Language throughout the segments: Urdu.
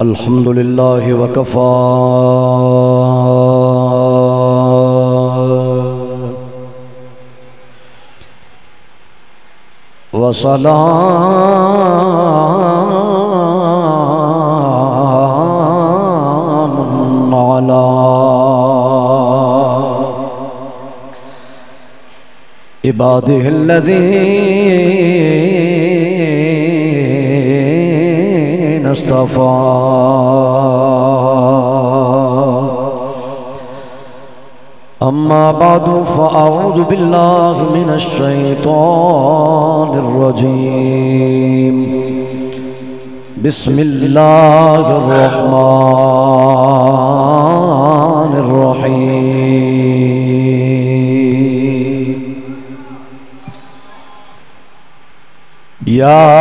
الحمد لله وكفى وسلام على عباده الذين اصطفى أما بعد فأعوذ بالله من الشيطان الرجيم بسم الله الرحمن الرحيم يا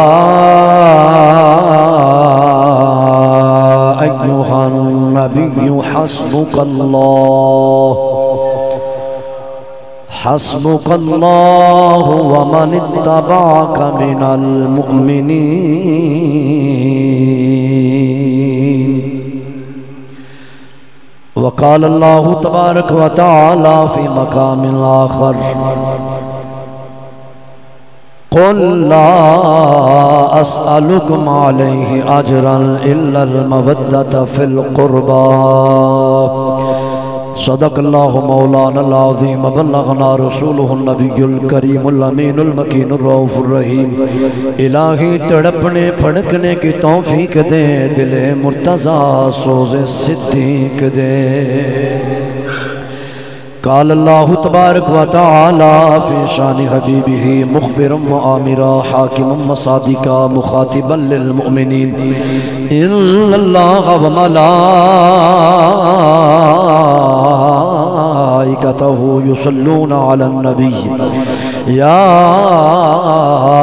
أيها النبي حسبك الله ومن اتبعك من المؤمنين وقال الله تبارك وتعالى في مقام آخر قل لا أسألكم عليه أجرا إلا المودة في القربى صدق الله مولانا العظيم بلغنا رسوله النبي الكريم الأمين المكين الرؤوف الرحيم الہی تڑپنے پھڑکنے کی توفیق دے دل مرتضی سوز صدیق دے قال الله تبارك وتعالى في شان حبيبه مخبرا وآمرا حاكما وصادقا مخاطبا للمؤمنين إن الله وملائكته يصلون على النبي يا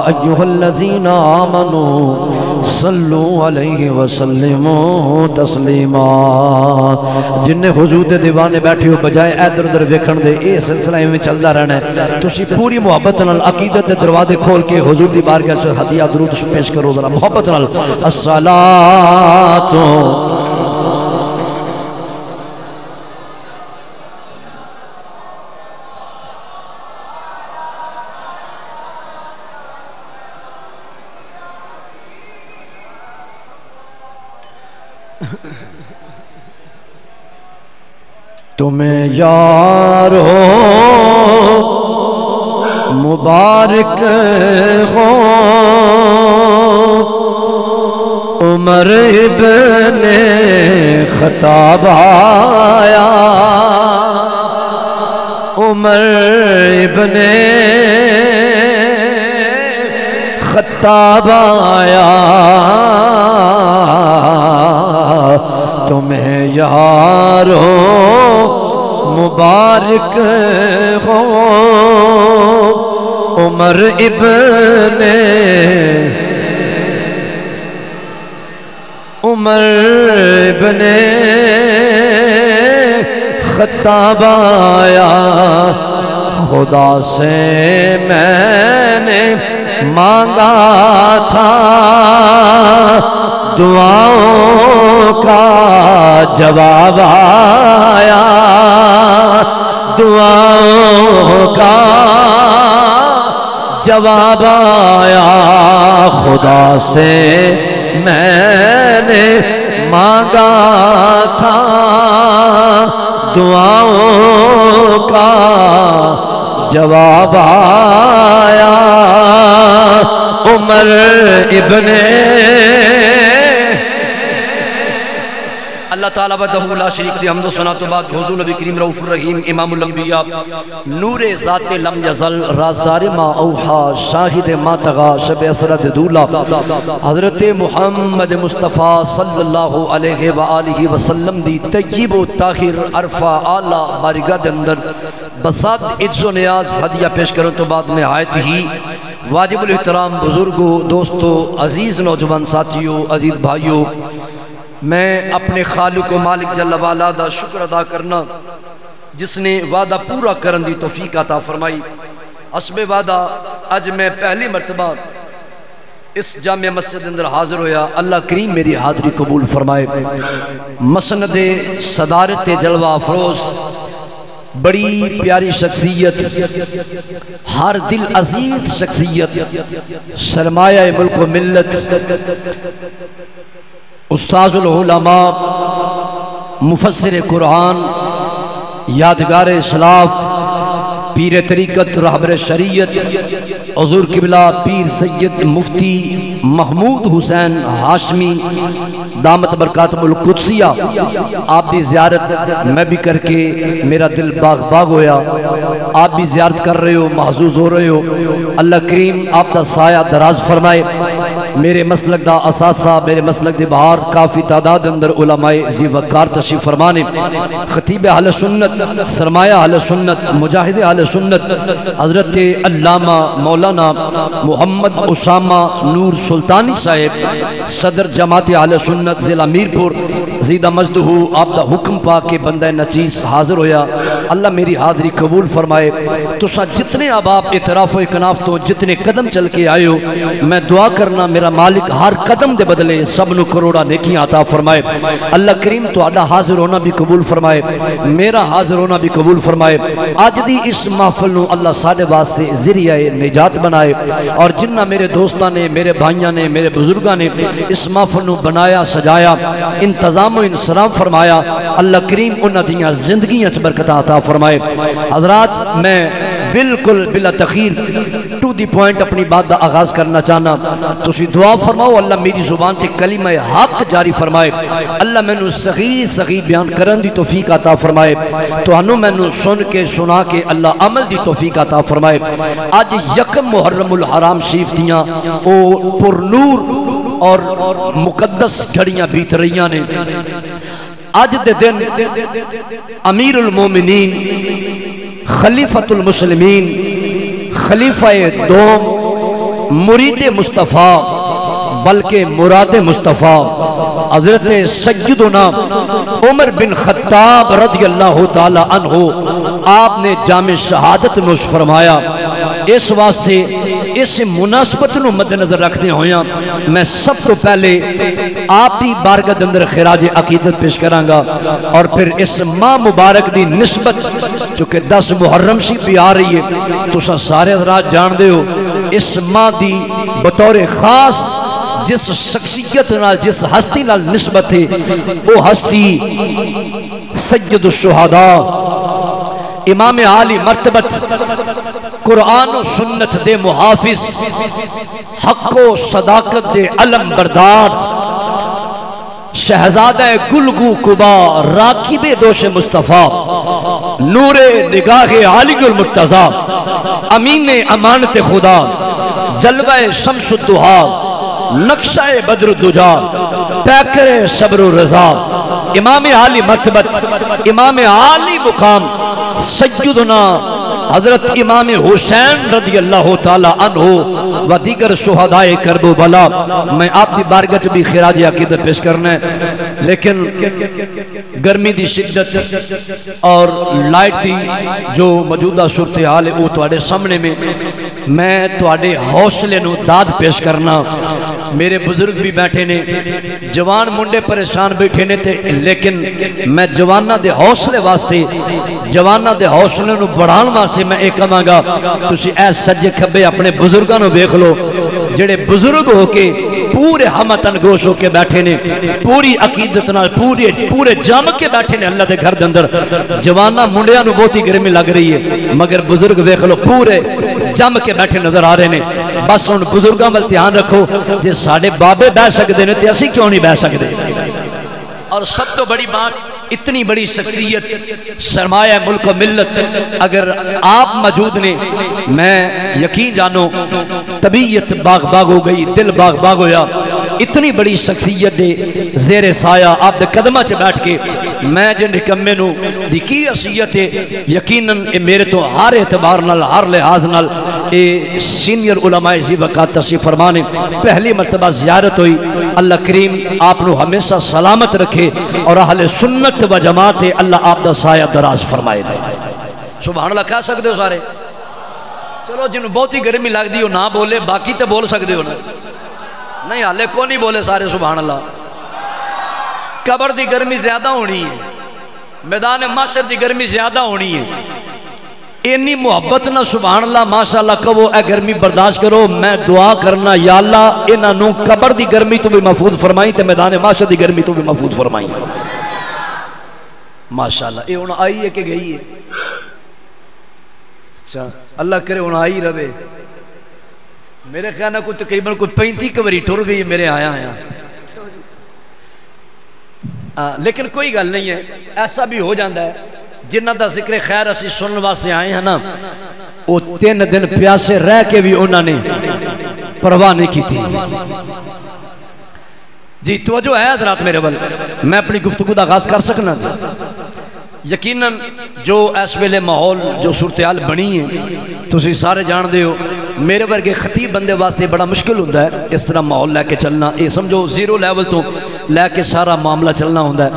أيها الذين آمنوا صلوا عليه وسلموا تسلیما جن حضور دے دیوانے بیٹھے ہو بجائے ادھر ادھر ویکھن دے اے سلسلہ میں چلدا رہنا ہے تسی پوری محبت نال عقیدت دے دروازے کھول کے حضور دی بارگاہ وچ ہدیہ درود پیش کرو ذرا محبت نال الصلاۃ تمہیں یارو مبارک ہو عمر ابن خطاب آیا عمر ابن خطاب آیا تمہیں یارو مبارک ہو عمر ابن خطاب آیا خدا سے میں نے مانگا تھا دعاؤں کا جواب آیا دعاؤں کا جواب آیا خدا سے میں نے مانگا تھا دعاؤں کا جواب آیا عمر ابن اللہ تعالیٰ وحدہ لا شریک دی حمد و ثنا تو بعد حضور نبی کریم رؤوف الرحیم امام الانبیاء نور ذات لم یزل رازدار ما اوحا شاہد ما تغا شب اسرد دولا حضرت محمد مصطفیٰ صلی اللہ علیہ وآلہ وسلم دی طیب و طاہر عرفہ آلہ بارگاہ دے اندر بسات عز و نیاز ہدیہ پیش کروں تو بعد نہایت ہی واجب الاحترام بزرگوں دوستوں عزیز نوجوان ساتھیوں عزیز بھائیوں میں اپنے خالق و مالک جل وعلا دا شکر ادا کرنا جس نے وعدہ پورا کرن دی توفیق عطا فرمائی حسب وعدہ اج میں پہلی مرتبہ اس جامع مسجد اندر حاضر ہویا، اللہ کریم میری حاضری قبول فرمائے۔ مسند صدارت جلوہ افروز، بڑی پیاری شخصیت، ہر دل عزیز شخصیت، سرمایہ ملک و ملت، استاذ العلماء، مفسر قرآن، یادگار اسلاف، پیر طریقت، رہبر شریعت، حضور قبلہ پیر سید مفتی محمود حسین ہاشمی دامت برکاتہ القدسیہ، آپ بھی زیارت میں بھی کر کے میرا دل باغ باغ ہویا، آپ بھی زیارت کر رہے ہو، محظوظ ہو رہے ہو۔ اللہ کریم آپ دا سایہ دراز فرمائے۔ میرے مسلک دا اساسہ، میرے مسلک دے بہار کافی تعداد اندر علماء ذی وقار تشریف فرمانے، خطیب اہل سنت، سرمایہ اہل سنت، مجاہد اہل سنت حضرت علامہ مولانا محمد اسامہ نور سلطانی صاحب، صدر جماعت اہل سنت ضلع میرپور، زیدہ مجدہ آپ دا حکم پا کے بندہ نچیز حاضر ہویا۔ اللہ میری حاضری قبول فرمائے۔ تو سا جتنے اب اعتراف و اکناف تو جتنے قدم چل کے آئے ہو، میں دعا کرنا میرا مالک ہر قدم دے بدلے سب نو کروڑا نیکیاں عطا فرمائے۔ اللہ کریم تو آڈا حاضر ہونا بھی قبول فرمائے، میرا حاضر ہونا بھی قبول فرمائے۔ آج دی اس محفل نو اللہ ساڑھے واسطے ذریعہ نجات بنائے، اور جنہ میرے دوستاں نے، میرے بھائیاں نے، میرے بزرگاں نے اس محفل نو بنایا، سجایا، انتظام و انسلام فرمایا، اللہ کریم انہاں دیاں زندگیاں چ برکت عطا فرمائے۔ حضرات میں بالکل بلا تخیر ٹو دی پوائنٹ اپنی بات دا آغاز کرنا چاہنا، تسی دعا فرماؤ اللہ میری زبان تے کلمہ حق جاری فرمائے، اللہ میں نو صحیح صحیح بیان کرن دی توفیق عطا فرمائے، تو انو میں نو سن کے سنا کے اللہ عمل دی توفیق عطا فرمائے۔ آج یکم محرم الحرام شریف دیاں او پر نور اور مقدس گھڑیاں بیت رہیاں نے۔ آج دے دن امیر المومنین، خلیفۃ المسلمین، خلیفہ دوم، مرید مصطفیٰ بلکہ مراد مصطفیٰ حضرت سیدنا عمر بن خطاب رضی اللہ تعالی عنہ آپ نے جامع شہادت میں اس فرمایا۔ اس واسطے اس مناسبت نو مد نظر رکھنے ہویاں میں سب تو پہلے آپ دی بارگاہ اندر خراج عقیدت پیش کروں گا، اور پھر اس ماہ مبارک دی نسبت چونکہ 10 محرم سی بھی آ رہی ہے، تو سارے حضرات جان دے ہو اس ماہ دی بطور خاص جس شخصیت نال، جس ہستی نال نسبت ہے، وہ ہستی سید الشہداء، امام عالی مرتبت، قرآن و سنت دے محافظ، حق و صداقت دے علم بردار، شہزادہ گلگو قبا، راکب دوش مصطفیٰ، نور نگاہ عالی المرتضی، امین امانت خدا، جلوہ شمس الدہا، نقشہ بدر الدجا، پیکر صبر و رضا، امام عالی مرتبت، امام عالی مقام، سیدنا حضرت امام حسین رضی اللہ تعالی عنہ و دیگر شہداء کرب و بلا۔ میں آپ دی بارگاہ بھی خراج عقیدت پیش کرنا ہے، لیکن گرمی دی شدت اور لائٹ دی جو موجودہ صورتحال ہے وہ تواڈے سامنے میں تواڈے حوصلے نو داد پیش کرنا۔ میرے بزرگ بھی بیٹھے نے، جوان منڈے پریشان بیٹھے نے تے، لیکن میں جوانہ دے حوصلے واسطے، جوانہ دے حوصلے نو بڑھان واسطے میں ایک کہاں گا، تسی اے سجے کھبے اپنے بزرگاں نو دیکھ لو، جڑے بزرگ ہو کے پورے ہمتن گوش ہو کے بیٹھے نے، پوری عقیدت نال پورے جام کے بیٹھے نے اللہ دے گھر دے اندر۔ جوانہ منڈیاں نو بہت ہی گرمی لگ رہی ہے، مگر بزرگ دیکھ لو پورے جم کے بیٹھے نظر آ رہے نے۔ بس ان بزرگاں وال دھیان رکھو، جے ساڈے بابے بہ سکدے نے تے اسی کیوں نہیں بہ سکدے؟ اور سب تو بڑی بات، اتنی بڑی شخصیت، سرمایہ ملک و ملت اگر آپ موجود نے، میں یقین جانو طبیعت باغ باغ ہو گئی، دل باغ باغ ہویا۔ اتنی بڑی شخصیت دے زیر سایہ آپ دے قدمہ چے بیٹھ کے میں جن حکمے نو دیکھی حسیت ہے، یقیناً میرے تو ہر اعتبار نال، ہر لحاظ نال اے سینئر علماء ذی وقار تشریف فرمانے پہلی مرتبہ زیارت ہوئی۔ اللہ کریم آپ نو ہمیشہ سلامت رکھے، اور اہل سنت و جماعت اللہ آپ دا سایہ دراز فرمائے۔ سبحان اللہ کہہ سکتے ہو سارے؟ چلو جنہوں بہت ہی گرمی لگ دی ہو نہ بولے، باقی تے بول سکتے ہو نا؟ نہیں حالے کو نہیں بولے سارے سبحان اللہ. قبر دی گرمی زیادہ ہونی ہے, میدان محشر دی گرمی زیادہ ہونی ہے. اینی محبت نہ سبحان اللہ ماشاءاللہ کہو اے گرمی برداشت کرو. میں دعا کرنا یا اللہ انہاں نوں قبر دی گرمی تو بھی محفوظ فرمائی تے میدان محشر دی گرمی تو بھی محفوظ فرمائی ماشاءاللہ. اے ہن آئی ہے کہ گئی ہے؟ اچھا اللہ کرے ہن آئی رہے. میرے خیال کو تقریباً کوئی 35 کبری ٹر گئی ہے میرے آیا آیا. لیکن کوئی گل نہیں ہے, ایسا بھی ہو جاندہ ہے جنہ دا ذکر خیر اسی سنن واسطے آئے ہیں نا وہ 3 دن پیاسے رہ کے بھی انہوں نے پرواہ نہیں کی تھی. جی توجہ ہے حضرات میرے بل, میں اپنی گفتگو دا آغاز کر سکنا. یقیناً جو اس ویلے ماحول جو صورتحال بنی ہے تسی سارے جان دے ہو, میرے ورگے خطیب بندے واسطے بڑا مشکل ہوتا ہے اس طرح ماحول لے کے چلنا. یہ سمجھو زیرو لیول تو لے کے سارا معاملہ چلنا ہوتا ہے.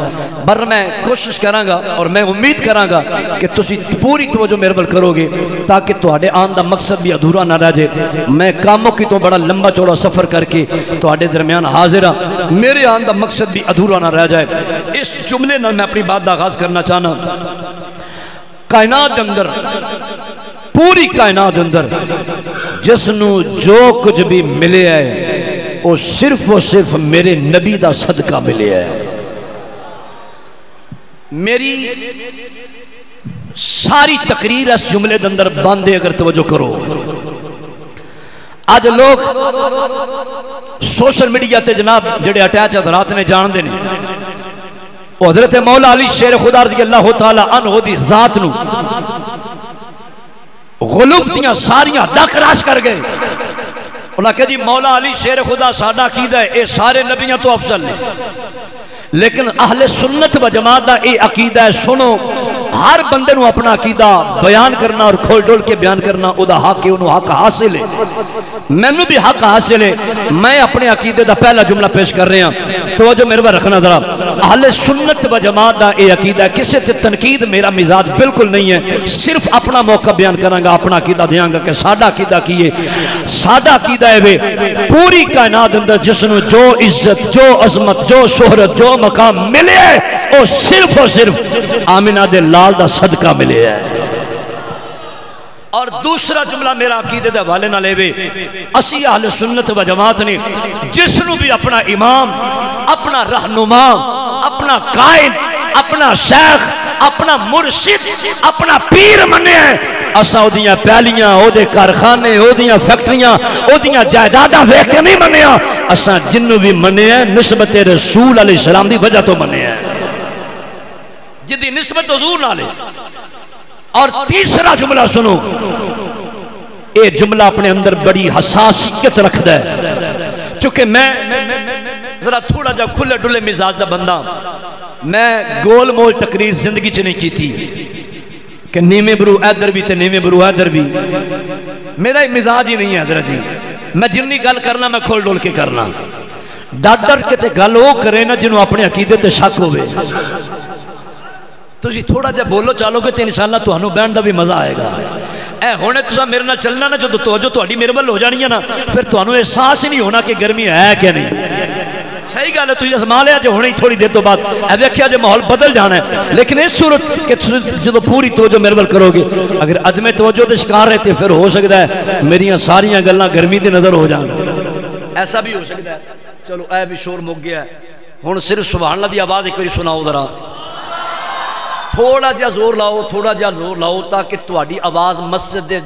پر میں کوشش کروں گا اور میں امید کروں گا کہ تسی پوری توجہ میرے بل کرو گے تاکہ تہاڈے آن دا مقصد بھی ادھورا نہ رہ جائے. میں کاموں کی تو بڑا لمبا چوڑا سفر کر کے تہاڈے درمیان حاضر ہاں, میرے آن دا مقصد بھی ادھورا نہ رہ جائے. اس جملے نال میں اپنی بات دا آغاز کرنا چاہنا. کائنات اندر, پوری کائنات اندر جس نو جو کچھ بھی ملے ہے وہ صرف و صرف میرے نبی دا صدقہ ملے ہے. میری ساری تقریر اس جملے دے اندر باندھے اگر توجہ کرو. آج لوگ سوشل میڈیا تے جناب جڑے اٹیچ حضرات نے جان دے نے حضرت مولا علی شیر خدا رضی اللہ تعالی عنہ دی ذات نو غلوف دیاں ساریاں دک راش کر گئے. انہاں کہ جی مولا علی شیر خدا ساڈا عقیدہ ہے اے سارے نبیوں تو افضل نے. لیکن اہل سنت و جماعت دا اے عقیدہ ہے, سنو ہر بندے نو اپنا عقیدہ بیان کرنا اور کھول ڈول کے بیان کرنا او دا حق ہے, انہوں حق حاصل ہے, مینو بھی حق حاصل ہے. میں اپنے عقیدے دا پہلا جملہ پیش کر رہے ہیں, توجہ میرے بار رکھنا ذرا. اہل سنت و جماعت دا اے عقیدہ ہے, کسی سے تنقید میرا مزاج بالکل نہیں ہے, صرف اپنا موقع بیان کروں گا, اپنا عقیدہ دیاں گا کہ ساڈا عقیدہ کی ہے. ساڈا عقیدہ ہے وے پوری کائنات اندر جس نو جو عزت, جو عظمت, جو شہرت, جو مقام ملے ہے وہ صرف اور صرف آمنہ دے لال دا صدقہ ملے ہے. اور دوسرا جملہ میرا عقیدے دے حوالے نہ لے وے, اسی اہل سنت و جماعت نے جس نو بھی اپنا امام, اپنا رہنما, اپنا قائد, اپنا شیخ, اپنا مرشد, اپنا پیر منے ہیں, اسا او دیاں پیالیاں, او دے کارخانے, او دیاں فیکٹریاں, او دیاں جائیداداں ویکھ کے نہیں منے ہیں. اسا جنوں بھی منے ہیں نسبت رسول علیہ السلام دی وجہ تو منے ہیں, جدی نسبت حضور نہ لے. اور تیسرا جملہ سنو, اے جملہ اپنے اندر بڑی حساسیت رکھتا ہے, چونکہ میں ذرا تھوڑا جا کھلے ڈلے مزاج دا بندہ, میں گول مول تقریر زندگی چ نہیں کی تھی کہ نیمے برو ادھر بھی تے نیمے برو ادھر بھی. میرا ہی مزاج ہی نہیں ہے حضرت جی. میں جنی گل کرنا میں کھول ڈول کے کرنا, ڈر ڈر کے تے گل وہ کرے نا جنہوں اپنے عقیدے تے شک ہوئے. تسی تھوڑا جا بولو چالو گے تو انشاءاللہ تو ہنو بینڈ دا بھی مزہ آئے گا. اے ہونے تسا میرے نہ چلنا نا جو توجہ تو ہڈی میرے بل ہو جانی ہے نا, پھر تو ہنو احساس ہی نہیں ہونا کہ گرمی ہے کیا نہیں. صحیح گا ہے تجھے اسما لیا جو ہونے ہی تھوڑی دیر تو بعد اے دیکھیا جو ماحول بدل جانا ہے. لیکن اس صورت کہ جو پوری توجہ میرے بل کرو گے, اگر عدم توجہ دے شکار رہتے پھر ہو سکتا ہے میریاں ساریاں گلاں گرمی دے نظر ہو جان, ایسا بھی ہو سکتا ہے. چلو اے بھی شور مک گیا ہے, ہن صرف سبحان اللہ دی آواز ایک باری سناؤ ذرا, تھوڑا جا زور لاؤ, تھوڑا جا زور لاؤ تاکہ تہاڈی آواز مسجد دے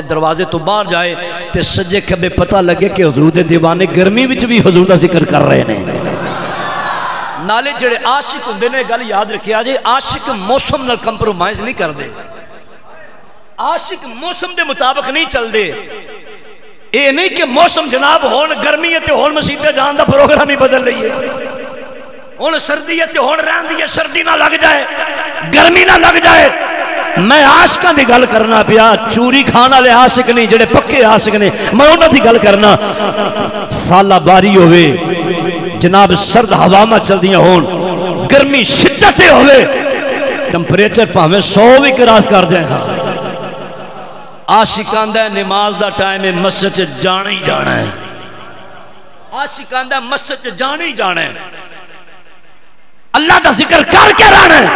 دروازے تو باہر جائے تے سجے کھبے پتہ لگے کہ حضور دے دیوانے گرمی وچ بھی حضور دا ذکر کر رہے ہیں. نالے جڑے عاشق ہوندے نے گل یاد رکھیا جے, عاشق موسم نال کمپرومائز نہیں کردے, عاشق موسم دے مطابق نہیں چل دے. اے نہیں کہ موسم جناب ہون گرمی ہے تے ہون مسیتے جان دا پروگرام ہی بدل رہی ہے, ہون سردی ہے تے ہون رہن دی ہے, سردی نہ لگ جائے, گرمی نہ لگ جائے. میں عاشقاں دی گل کرنا پیا, چوری کھان والے عاشق نہیں, جڑے پکے عاشق نے, میں انہاں دی گل کرنا. سالہ باری ہوئے, جناب سرد ہواواں چلدیاں ہون, گرمی شدت ہوئے, ٹمپریچر پاویں 100 بھی کراس کر جائے, ہاں عاشقاں دا نماز دا ٹائم ہے, مسجد سے جانا ہی جانا ہے. عاشق آندا مسجد چ جانا ہی جانا ہے، اللہ دا ذکر کر کے رہنا ہے۔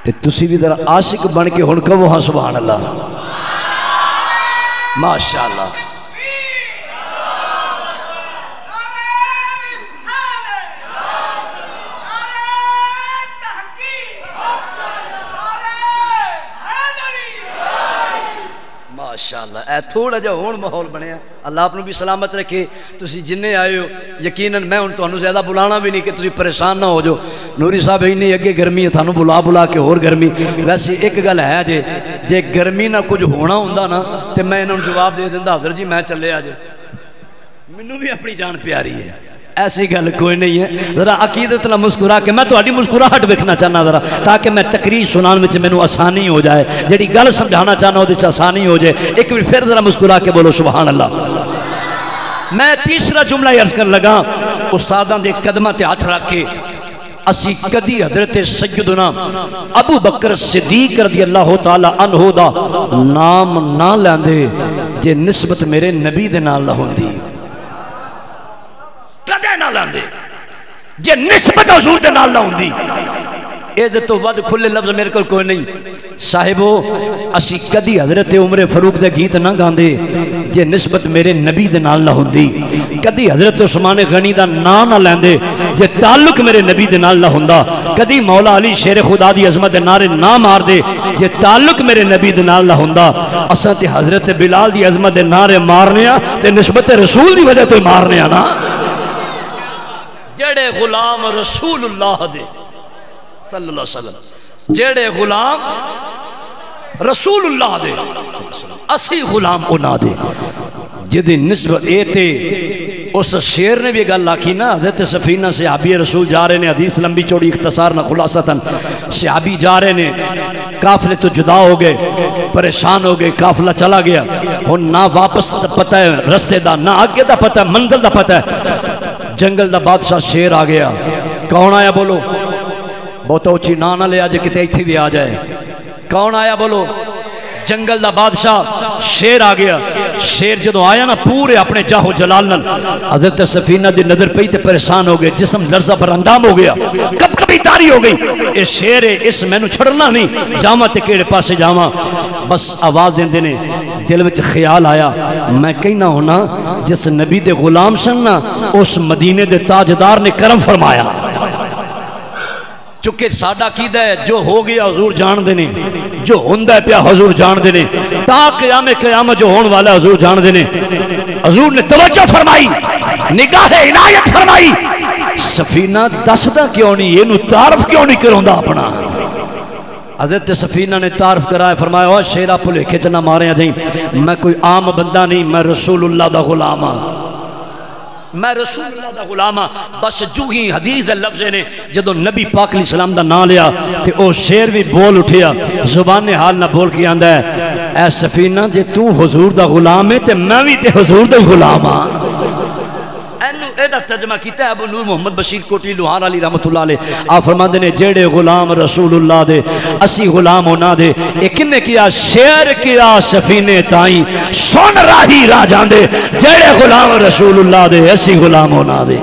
تے تسی بھی ذرا عاشق بن کے ہن کہو ہاں سبحان اللہ، ماشاءاللہ۔ ماشاءاللہ اے تھوڑا جا ہون ماحول بنیا، اللہ آپ نے بھی سلامت رکھے۔ تسی جننے آئے ہو یقیناً میں ان تو زیادہ بلانا بھی نہیں کہ تسی پریشان نہ ہو جو نوری صاحب نہیں اگے گرمی ہے تھانو بلا بلا کے اور گرمی۔ ویسے ایک گل ہے جے گرمی نہ کچھ ہونا ہوندا نا تے میں انہوں جواب دے دیندا حضرت جی میں چلے آجے، منوں بھی اپنی جان پیاری ہے، ایسی گل کوئی نہیں ہے۔ ذرا عقیدت نہ مسکرا کے میں تہاڈی مسکراہٹ ویکھنا چاہنا ذرا، تاکہ میں تقریر سنان وچ مینوں آسانی ہو جائے، جڑی گل سمجھانا چاہنا اودے وچ آسانی ہو جائے۔ ایک بھی پھر ذرا مسکرا کے بولو سبحان اللہ۔ میں تیسرا جملہ عرض کر لگا، استاداں دے قدماں تے ہاتھ رکھ کے اسی کدی حضرت سیدنا ابو بکر صدیق رضی اللہ تعالی عنہ دا نام نہ لیندے جے نسبت میرے نبی دے نال نہ ہوندی، کدے نہ لاندے جے نسبت حضور دے نال نہ ہوندی۔ اے دے تو ود کھلے لفظ میرے کو کوئی نہیں صاحبو، اسی کدی حضرت عمر فاروق دے گیت نہ گاندے جے نسبت میرے نبی دے نال نہ ہوندی، کدی حضرت عثمان غنی دا نام نہ لیندے جے تعلق میرے نبی دے نال نہ ہوندا، کدی مولا علی شیر خدا دی عظمت دے نعرے نہ مار دے جے تعلق میرے نبی دے نال نہ ہوندا۔ اساں تے حضرت بلال دی عظمت دے نعرے مارنے آ تے نسبت رسول دی وجہ تو مارنے آ نا، جڑے غلام رسول اللہ دے صلی اللہ علیہ وسلم، جڑے غلام رسول اللہ دے اسی غلام انہاں دے جدی نسبت اے تے۔ اس شیر نے بھی گل آکھی نا، حضرت سفینہ صحابی رسول جا رہے نے، حدیث لمبی چوڑی اختصار نہ خلاصتاً، صحابی جا رہے نے، قافلے تو جدا ہو گئے، پریشان ہو گئے، قافلہ چلا گیا، ہن نہ واپس پتہ ہے رستے دا، نہ آگے دا پتہ ہے، منزل دا پتہ ہے۔ جنگل دا بادشاہ شیر آ گیا، کون آیا بولو؟ بہت اونچی نہ لے آجے کتے ایتھے بھی آ جائے، کون آیا بولو؟ جنگل دا بادشاہ شیر آ گیا۔ شیر جدو آیا نا پورے اپنے جاہو جلال نل حضرت سفینہ دی نظر پئی تے پریشان ہو گئے، جسم لرزہ پر اندام ہو گیا، کب کبھی تاری ہو گئی، اے شیر ہے اس میں نو چھڑنا نہیں، جاما تے کیڑے پاسے جاما۔ بس آواز دین دینے دل وچ خیال آیا، میں کہنا ہونا جس نبی دے غلام سننا اس مدینے دے تاجدار نے کرم فرمایا، چونکہ ساڈا کیدا ہے جو ہو گیا حضور جان دینے، جو ہوندہ پیا حضور جان دینے، تا قیامت جو ہون والا حضور جان دینے۔ حضور نے توجہ فرمائی، نگاہ عنایت فرمائی، سفینہ دسدا کیوں نہیں، یہ نو تعارف کیوں نہیں کروندا اپنا؟ حضرت سفینہ نے تعارف کرائے، فرمایا او شیرہ پلے کھچنا مارے جائیں، میں کوئی عام بندہ نہیں، میں رسول اللہ دا غلام ہاں، میں رسول اللہ دا غلام ہاں۔ بس جو ہی حدیث دے لفظ نے جدو نبی پاک علیہ السلام دا نام لیا تے او شیر بھی بول اٹھیا، زبان حال نہ بول کے آندا ہے، اے سفینہ جے تو حضور دا غلام ہے تے میں بھی تے حضور دا غلام ہاں۔ ایدہ ترجمہ کیتا ہے ابو نور محمد بشیر کوٹی لوہار علی رحمت اللہ علیہ، آپ فرماندے نے جیڑے غلام رسول اللہ دے اسی غلام ہونا دے، ایک نے کیا شیر کیا سفینے تائیں سن راہی راہ جاندے، جیڑے غلام رسول اللہ دے اسی غلام ہونا دے۔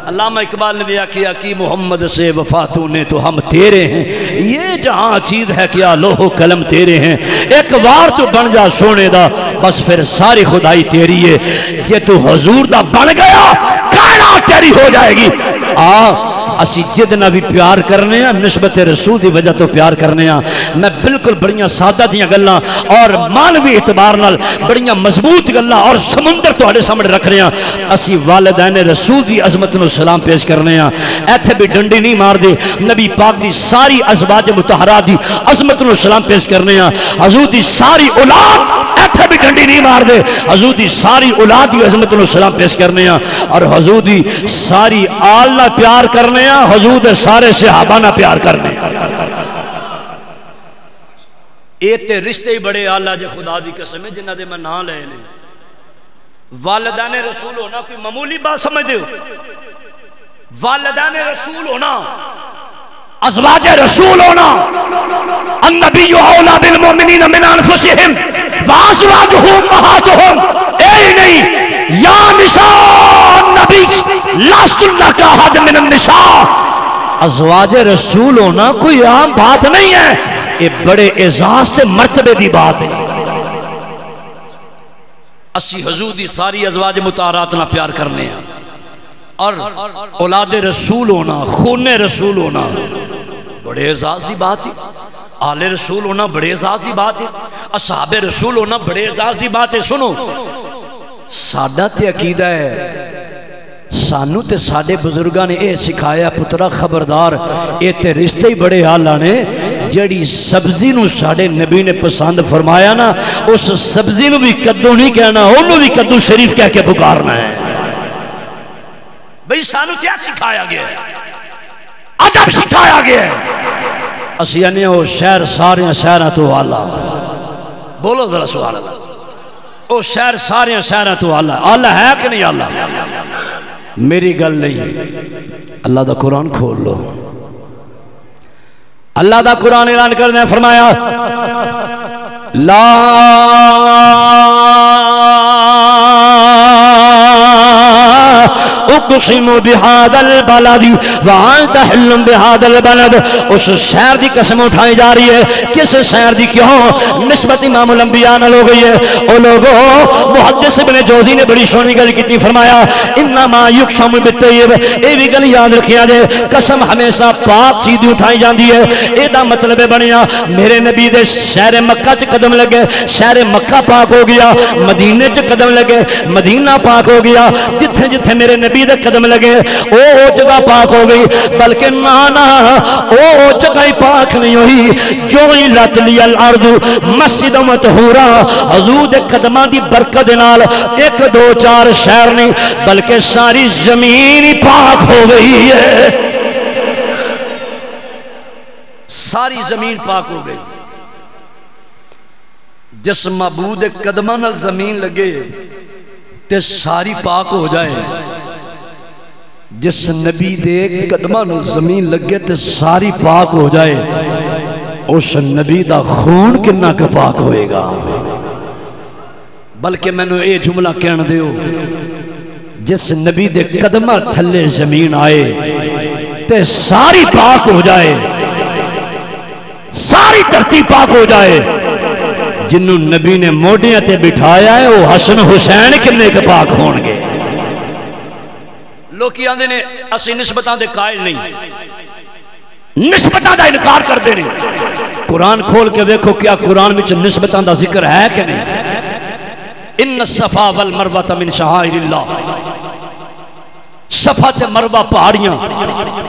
علامہ اقبال نے بھی کیا کہ محمد سے وفاتوں نے تو ہم تیرے ہیں، یہ جہاں چیز ہے کیا لوح و قلم تیرے ہیں، ایک وار تو بن جا سونے دا بس پھر ساری خدائی تیری ہے، جے تو حضور دا بن گیا کائنات تیری ہو جائے گی۔ اسی جدنا بھی پیار کرنے ہیں نسبت رسول دی وجہ تو پیار کرنے ہیں۔ میں بالکل بڑیاں سادہ دیاں گلاں اور مانوی اعتبار نال بڑیاں مضبوط گلاں اور سمندر تواڈے سامنے رکھ رہے ہیں۔ اسی والدین رسول دی عظمت نو سلام پیش کرنے ہیں، ایتھے بھی ڈنڈی نہیں مار دے، نبی پاک دی ساری ازواج مطہرات دی عظمت نو سلام پیش کرنے ہیں، حضور دی ساری اولاد ایتھے بھی ڈنڈی نہیں مار دے، حضور دی ساری اولاد دی عظمت نو سلام پیش کرنے ہیں، اور حضور دی ساری آل نہ پیار کرنے ہیں، حضور دے سارے صحابہ نہ پیار کرنے۔ ایتے رشتے ہی بڑے آلہ جے خدا دی قسم ہے جنہ دے میں نہ لے لیں۔ والدین رسول ہونا کوئی معمولی بات سمجھ دے ہو؟ والدین رسول ہونا، ازواج رسول ہونا، النبی اولا بالمؤمنین من انفسہم وازواجہ امہاتہم، اے نہیں یا نساء نبی لستن کاحد من النساء، ازواج رسول ہونا کوئی عام بات نہیں ہے، یہ بڑے اعزاز سے مرتبے دی بات ہے۔ اسی حضور دی ساری ازواج مطہرات نہ پیار کرنے ہیں، اور اولاد رسول ہونا، خون رسول ہونا بڑے اعزاز دی بات ہے، آل رسول ہونا بڑے اعزاز دی بات ہے، اصحاب رسول ہونا بڑے اعزاز دی بات ہے۔ سنو، ساڈا تے عقیدہ ہے، سانو تے ساڈے بزرگاں نے اے سکھایا پترا خبردار، اے تے رشتے ہی بڑے آلہ نے، جڑی سبزی نو ساڈے نبی نے پسند فرمایا نا، اس سبزی نو بھی کدو نہیں کہنا، انہوں بھی کدو شریف کہہ کے پکارنا ہے۔ بھئی سانو کیا سکھایا گیا ہے؟ ادب سکھایا گیا ہے۔ اسی یعنی وہ شہر سارے شہرہ تو آلہ، بولو ذرا سبحان اللہ، وہ شہر سارے شہرہ تو آلہ، آلہ ہے کہ نہیں آلہ؟ میری گل نہیں، اللہ دا قرآن کھول لو، اللہ دا قرآن اعلان کرنے فرمایا لا اقسم بهذا البلد وانت حل بهذا البلد، اس شہر دی قسم اٹھائی جا رہی ہے، کس شہر دی کیوں؟ نسبت امام الانبیاء نہ ہو گئی ہے۔ او لوگو، محدث ابن جوزی نے بڑی سونی گل کی، فرمایا انما یقسم بالطیب، اے بھی گل یاد رکھیا جے، قسم ہمیشہ پاک چیز دی اٹھائی جاندی ہے۔ اے دا مطلب بنیا میرے نبی دے شہر مکہ چ قدم لگے، شہر مکہ پاک ہو گیا، مدینے چ قدم لگے، مدینہ پاک ہو گیا، جتھے جتھے میرے نبی دے قدم لگے او جگہ پاک ہو گئی، بلکہ نانا او جگہ ہی پاک نہیں ہوئی، جو ہی لت لی الارض مسجد مطہورا، حضور دے قدمان دی برکت نال ایک دو چار شہر نہیں بلکہ ساری زمین ہی پاک ہو گئی ہے، ساری زمین پاک ہو گئی۔ جس معبود قدمان نال زمین لگے تے ساری پاک ہو جائے، جس نبی دے قدمان زمین لگے تے ساری پاک ہو جائے، اس نبی دا خون کنا کا پاک ہوئے گا۔ بلکہ میں نے یہ جملہ کہنا دیو، جس نبی دے قدمان تھلے زمین آئے تے ساری پاک ہو جائے، ساری دھرتی پاک ہو جائے، جنہوں نبی نے موڈیاں تے بٹھایا ہے وہ حسن حسین کنے کے پاک ہونگے۔ لوگ کی آندے نے اسی نسبتان دے قائل نہیں، نسبتان دا انکار کر دے نہیں۔ قرآن کھول کے دیکھو کیا قرآن میں نسبتان دا ذکر ہے کہ نہیں؟ ان الصفا والمروہ من شعائر اللہ، صفا تے مروہ پہاڑیاں،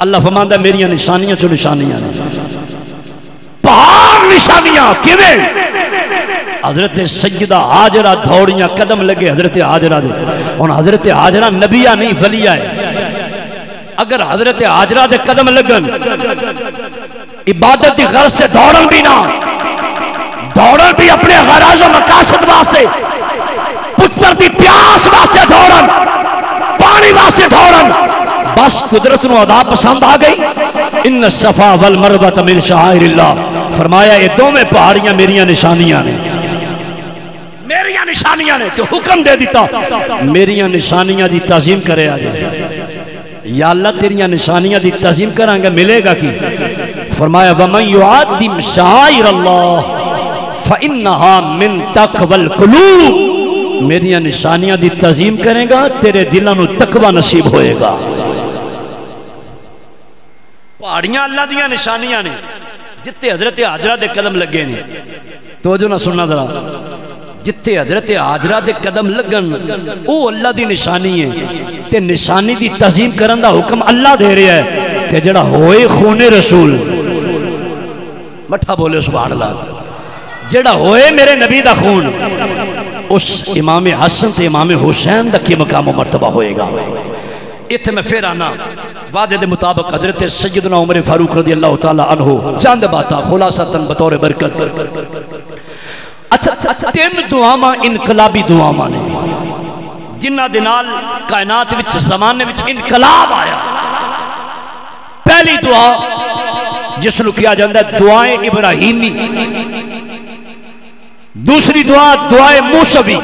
اللہ فرماندہ میریاں نشانیاں چو نشانیاں نے، پہاڑ نشانیاں کیویں؟ حضرت سیدہ حاجرہ دھوڑیاں قدم لگے حضرت حاجرہ دے، اور حضرت حاجرہ نبیہ نہیں ولیہ ہے۔ اگر حضرت حاجرہ دے قدم لگن عبادت دی غرض سے دوڑن بھی نہ، دوڑن بھی اپنے غراض و مقاصد واسطے، پتر دی پیاس واسطے دوڑن، پانی واسطے دوڑن، بس قدرت نو ادا پسند آ گئی۔ ان الصفا والمروہ من شعائر اللہ، فرمایا یہ دو میں پہاڑیاں میریاں نشانیاں نے، میریاں نشانیاں نے، تو حکم دے دیتا میریاں نشانیاں دی تعظیم کرے آجے۔ یا اللہ تیریاں نشانیاں دی تعظیم کریں گے، ملے گا کی؟ فرمایا وَمَنْ يُعَدِّمْ شَعَائِرَ اللَّهِ فَإِنَّهَا مِنْ تَقْوَى الْقُلُوبِ، میریاں نشانیاں دی تعظیم کریں گا تیرے دلوں نو تقوی نصیب ہوئے گا۔ پہاڑیاں اللہ دیاں نشانیاں نے، جتے حضرت حاجرہ دے قدم لگے نے، توجہ نہ سننا ذرا، جتے حضرت حاجرہ دے قدم لگن او اللہ دی نشانی ہے، تے نشانی دی تعظیم کرن دا حکم اللہ دے رہا ہے، تے جڑا ہوئے خون رسول، مٹھا بولے سبحان اللہ، جڑا ہوئے میرے نبی دا خون، اس امام حسن تے امام حسین دا کی مقام و مرتبہ ہوئے گا۔ اتنے میں پھر آنا وعدے دے مطابق حضرت سیدنا عمر فاروق رضی اللہ تعالیٰ عنہ چاند باتا خلاصتاً بطور برکت۔ اچھا تین دعاواں انقلابی دعاواں نے جنہ دنال کائنات وچ زمانے وچ انقلاب آیا۔ پہلی دعا جس نو کیا جاندہ ہے دعائیں ابراہیمی، دوسری دعا دعائے موسوی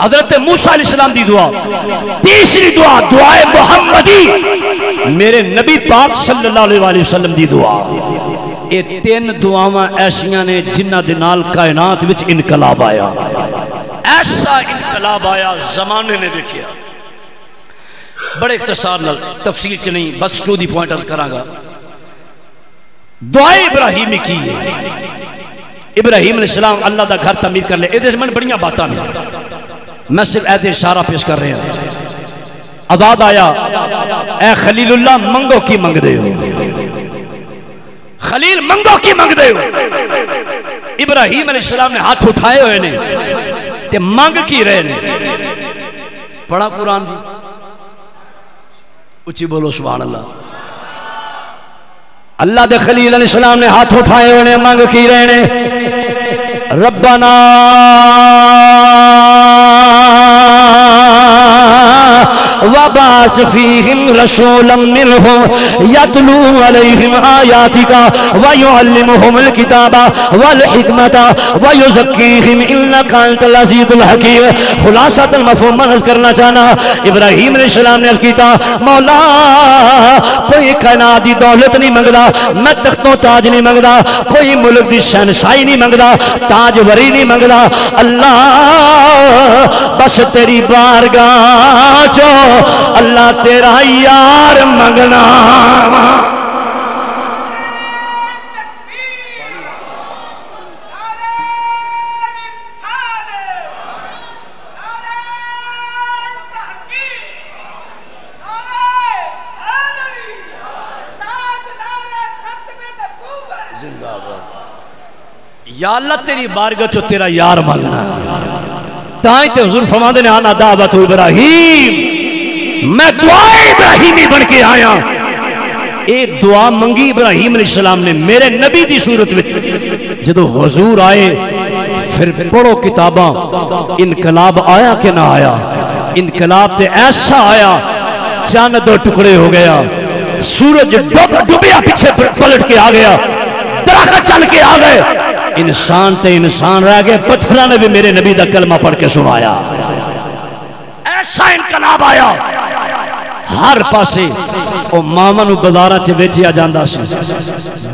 حضرت موسیٰ علیہ السلام دی دعا. تیسری دعا دعائے محمدی میرے نبی پاک صلی اللہ علیہ وسلم دی دعا. یہ تین دعاواں ایسیاں نے جنہ دے نال کائنات وچ انقلاب آیا. ایسا انقلاب آیا زمانے نے دیکھیا. بڑے اختصار نال تفصیل چ نہیں بس 2 پوائنٹ عرض کراں گا. دعائے ابراہیمی کی ہے. ابراہیم علیہ السلام اللہ دا گھر تعمیر کر لے. یہ من بڑیاں باتاں نے میں صرف ایت اشارہ پیش کر رہے ہیں. عذاب آیا اے خلیل اللہ منگو کی منگ دے ہو. خلیل منگو کی منگ دے ہو. ابراہیم علیہ السلام نے ہاتھ اٹھائے ہوئے نے تے منگ کی رہے نے. پڑھا قرآن جی اچھی بولو سبحان اللہ. اللہ دے خلیل علیہ السلام نے ہاتھ اٹھائے ہوئے نے منگ کی رہے نے. ربنا وبعث فيهم رسولا منهم يتلو عليهم آياتك ويعلمهم الكتاب والحكمة ويزكيهم إنك أنت العزيز الحكيم. خلاصة المفہوم میں عرض کرنا چاہنا ابراہیم علیہ السلام نے عرض کیتا مولا کوئی کائنات دی دولت نہیں منگدا, میں تختوں تاج نہیں منگدا, کوئی ملک دی شہنشاہی نہیں منگدا, تاج وری نہیں منگدا. اللہ بس تیری بارگاہ چو اللہ تیرا یار منگنا. یا اللہ تیری بارگاہ چو تیرا یار مانگنا. تائیں تے حضور فرماندے نے آنا دعوت ابراہیم میں دعائے ابراہیمی بن کے آیا. اے دعا منگی ابراہیم علیہ السلام نے میرے نبی دی صورت وچ. جدو حضور آئے پھر پڑھو کتاباں انقلاب آیا کہ نہ آیا. انقلاب تے ایسا آیا چاند 2 ٹکڑے ہو گیا, سورج ڈوبیا پیچھے پلٹ کے آ گیا, درخت چل کے آ گئے, انسان تے انسان رہ گئے. پتھراں نے بھی میرے نبی دا کلمہ پڑھ کے سنایا. ایسا انقلاب آیا. ہر پاسے او ماما نو بازاراں چ ویچیا جاندا سی,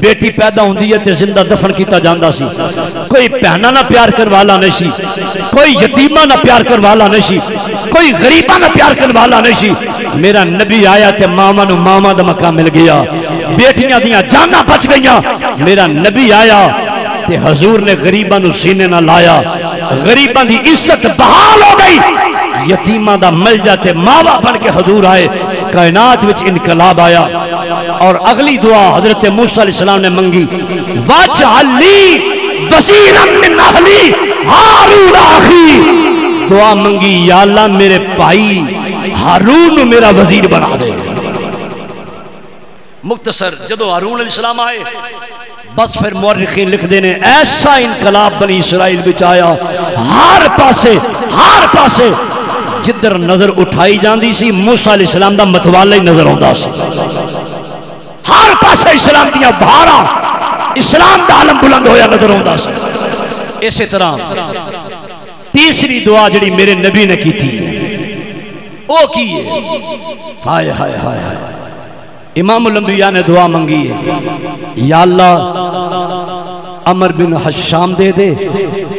بیٹی پیدا ہوندی ہے تے زندہ دفن کیتا جاندا سی. کوئی بہناں نہ پیار کروالا نہیں سی, کوئی یتیماں نہ پیار کروالا نہیں سی, کوئی غریباں نہ پیار کروالا نہیں سی. میرا نبی آیا تے ماما نو ماما دا مقام مل گیا, بیٹیاں دیاں جاناں بچ گئیاں. میرا نبی آیا تے حضور نے غریباں نو سینے نہ لایا, غریباں دی عزت بحال ہو گئی. یتیماں دا ملجا تے ماوا بن کے حضور آئے. کائنات وچ انقلاب آیا. اور اگلی دعا حضرت موسیٰ علیہ السلام نے منگی واجعل لی وزیرا من اہلی ہارون اخی. دعا منگی یا اللہ میرے بھائی ہارون میرا وزیر بنا دے. مختصر جدو ہارون علیہ السلام آئے بس پھر مورخین لکھ دینے ایسا انقلاب بنی اسرائیل بچ آیا. ہر پاسے جدر نظر اٹھائی جاندی سی موسیٰ علیہ السلام دا متوالا ہی نظر ہوندا سی. ہر پاسے اسلام دیا بھارا, اسلام دا عالم بلند ہویا نظر ہوندا سی. اسی طرح تیسری دعا جڑی میرے نبی نے کی تھی او کی ہے ہائے ہائے ہائے ہائے. امام الانبیاء نے دعا منگی ہے یا اللہ عمر بن حشام دے دے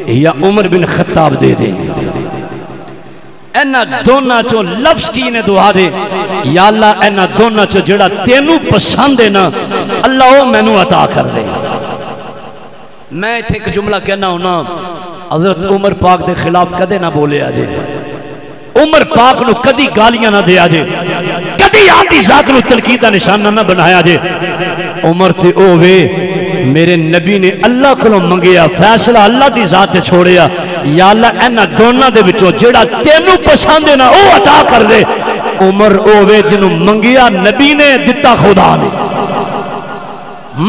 یا عمر بن خطاب دے دے. اینا دونا چو لفظ کی نے دعا دے یا اللہ اینا دونا چو جڑا تینوں پسند ہے نا اللہ وہ میں نو عطا کر دے. میں تھے ایک جملہ کہنا ہونا حضرت عمر پاک دے خلاف کدے نہ بولے آجے, عمر پاک نو کدی گالیاں نہ دے آجے, کدی آدھی ذات نو تنقید دا نشانہ نہ بنایا جے. عمر تے او وے میرے نبی نے اللہ کو منگیا, فیصلہ اللہ دی ذات تے چھوڑیا یا اللہ اینا دونوں دے بچوں جڑا تینوں پسند ہے نا او عطا کر دے. عمر او وے جنوں منگیا نبی نے دتا خدا نے,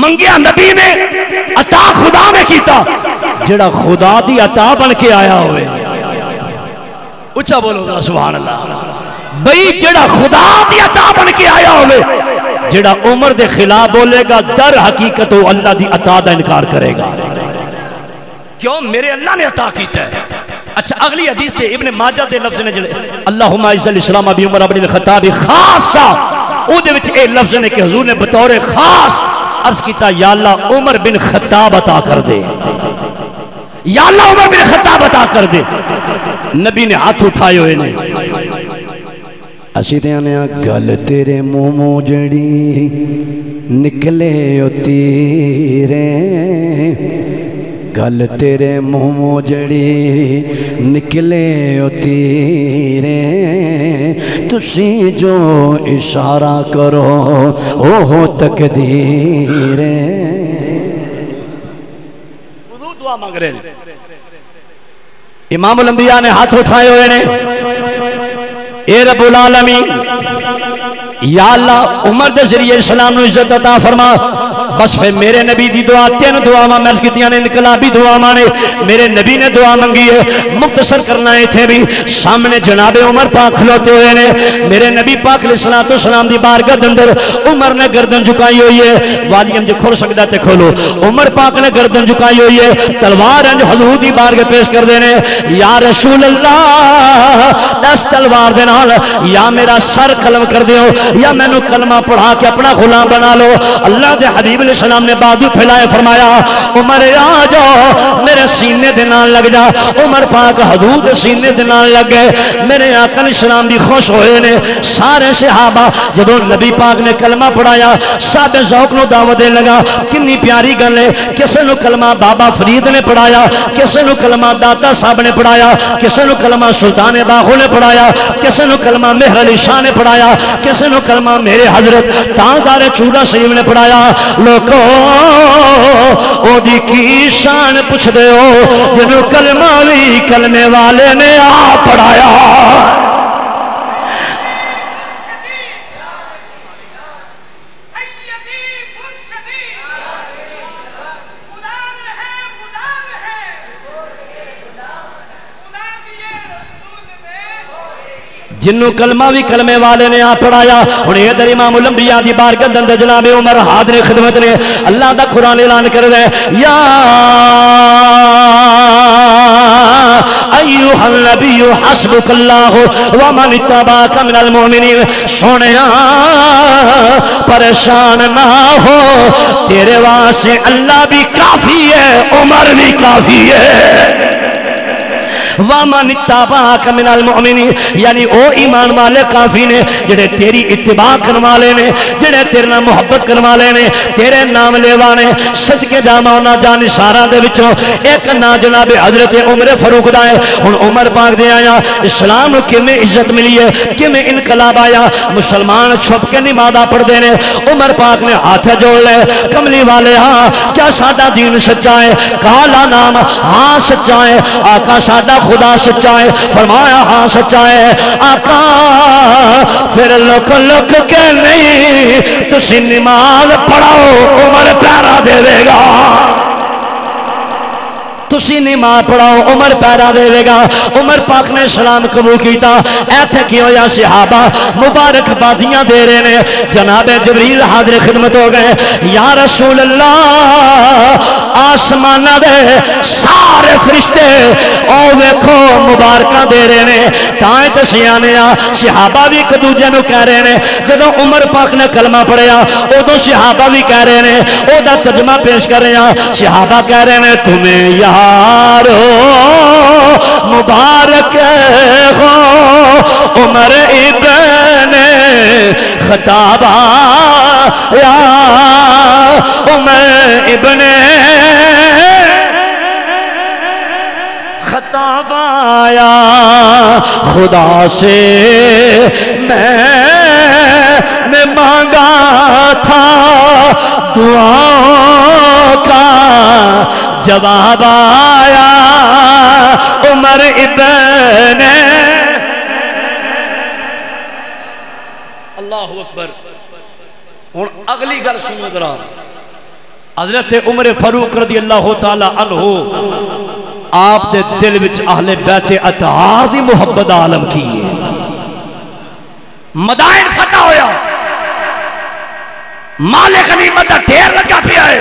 منگیا نبی نے عطا خدا نے کیتا. جڑا خدا دی عطا بن کے آیا ہوئے اچھا بولو ذرا سبحان اللہ. بھئی جڑا خدا دی عطا بن کے آیا ہوئے جڑا عمر دے خلاف بولے گا در حقیقت وہ اللہ دی عطا دا انکار کرے گا. کیوں میرے اللہ نے عطا کیتا ہے. اچھا اگلی حدیث تے ابن ماجہ دے لفظ نے جڑے اللہم اعز الاسلام ابی عمر ابن الخطاب خاصا او دے وچ اے لفظ نے کہ حضور نے بطور خاص عرض کیتا یا اللہ عمر بن خطاب عطا کر دے, یا اللہ عمر بن خطاب عطا کر دے. نبی نے ہاتھ اٹھائے ہوئے نے اسی تے آنے گل تیرے منہ جڑی نکلے او تیرے, گل تیرے منہ جڑی نکلے او تیرے, تسی جو اشارہ کرو اوہ تقدیر. دعا مانگ رہے ہیں امام الانبیاء نے ہاتھ اٹھائے ہوئے نے اے رب العالمین یا اللہ عمر دے ذریعے اسلام نو عزت عطا فرما. بس پھر میرے نبی دی دعا تین دعا میں مرض کیتیاں نے انقلابی دعا مانے میرے نبی نے دعا منگی ہے. مختصر کرنا ہے تھے بھی سامنے جناب عمر پاک کھلوتے ہوئے نے میرے نبی پاک علیہ السلام دی بارگاہ دے اندر عمر نے گردن جھکائی ہوئی ہے. وادی انج کھل سکدا تے کھولو. عمر پاک نے گردن جھکائی ہوئی ہے, تلوار انج حضور دی بارگاہ پیش کر دینے یا رسول اللہ دس تلوار دے نال یا میرا سر قلم کر دیو یا میں نو کلمہ پڑھا کے اپنا غلام بنا لو. اللہ دے حبیب علیہ السلام نے بازو پھیلائے فرمایا عمر آ جاؤ میرے سینے دے نال لگ جا. عمر پاک حضور دے سینے دے نال لگ گئے. میرے آقا علیہ السلام دی خوش ہوئے نے سارے صحابہ جدوں نبی پاک نے کلمہ پڑھایا سب ذوق نو دعوت دے لگا. کنی پیاری گل ہے, کسے نو کلمہ بابا فرید نے پڑھایا, کسے نو کلمہ داتا صاحب نے پڑھایا, کسے نو کلمہ سلطان باہو نے پڑھایا, کسے نو کلمہ مہر علی شاہ نے پڑھایا, کسے نو کلمہ میرے حضرت تاجدار چوڑا شریف نے پڑھایا. لوکو او دی کی شان پوچھ دے ہو جنہوں کلمہ بھی کلمے والے نے آ پڑھایا. جنہوں کلمہ بھی کلمے والے نے آ پڑھایا. ہن ادھر امام الانبیاء دی بارگاہ دے اندر جناب عمر حاضر خدمت نے اللہ دا قرآن اعلان کر رہے یا ایوہ النبی حسبک اللہ ومن اتبعک من المؤمنین. سونیا پریشان نہ ہو تیرے واسطے اللہ بھی کافی ہے عمر بھی کافی ہے. وَمَنِ اتَّبَعَكَ مِنَ الْمُؤْمِنِينَ یعنی او ایمان والے کافی نے جڑے تیری اتباع کرنے والے نے, جڑے تیرے نال محبت کرنے والے نے, تیرے نام لیوانے. صدقے جاواں نہ جان اشاراں دے وچوں ایک نا جناب حضرت عمر فاروق دا ہے. ہن عمر پاک دے آیا اسلام نو کیویں عزت ملی ہے, کیویں انقلاب آیا. مسلمان چھپ کے نمازاں پڑھدے نے. عمر پاک نے ہاتھ جوڑ لے کملی والے ہاں کیا ساڈا دین سچا ہے؟ کالا نام ہاں سچا ہے. آقا ساڈا خدا سچا ہے؟ فرمایا ہاں سچا ہے. آقا پھر لک لک کے نہیں تسی نماز پڑھاؤ عمر پیرا دے دے گا. تسی نماز پڑھاؤ عمر پیرا دے گا. عمر پاک نے سلام قبول کیتا. ایتھے کی ہویا صحابہ مبارک بادیاں دے رہے نے. جناب جبریل حاضر خدمت ہو گئے یا رسول اللہ آسمانہ دے سارے فرشتے او ویکھو مبارکہ دے رہے نے. تائیں تے سیانے صحابہ بھی ایک دوجے نو کہہ رہے نے. جدوں عمر پاک نے کلمہ پڑھیا ادوں صحابہ بھی کہہ رہے نے. او دا ترجمہ پیش کر رہے ہیں. صحابہ کہہ رہے نے تمہیں یارو مبارک ہو عمر ابن خطاب یا عمر ابن خطاب آیا. خدا سے میں نے مانگا تھا دعاؤں کا جواب آیا عمر ابن. اللہ اکبر. ہن اگلی گل سنو ذرا. حضرت عمر فاروق رضی اللہ تعالی عنہ آپ دے دل وچ اہل بیت اطہار دی محبت عالم کی ہے. مدائن فتح ہویا, مال غنیمت دا ڈھیر لگا پیا ہے.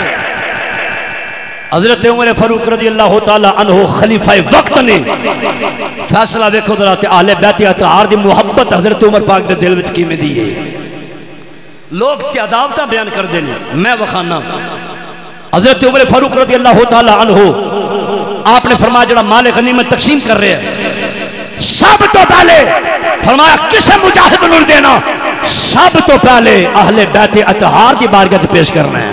حضرت عمر فاروق رضی اللہ تعالی عنہ خلیفہ وقت نے فیصلہ دیکھو ذرا تے اہل بیت اطہار دی محبت حضرت عمر پاک دے دل وچ کیویں دی ہے. لوگ تعداوتاں بیان کر دے نے میں وکھانا. حضرت عمر فاروق رضی اللہ تعالی عنہ آپ نے فرمایا جڑا مال غنیمت تقسیم کر رہے ہیں سب تو پہلے فرمایا کسے مجاہد نور دینا, سب تو پہلے اہل بیت اطہار دی بارگاہ وچ پیش کرنا ہے.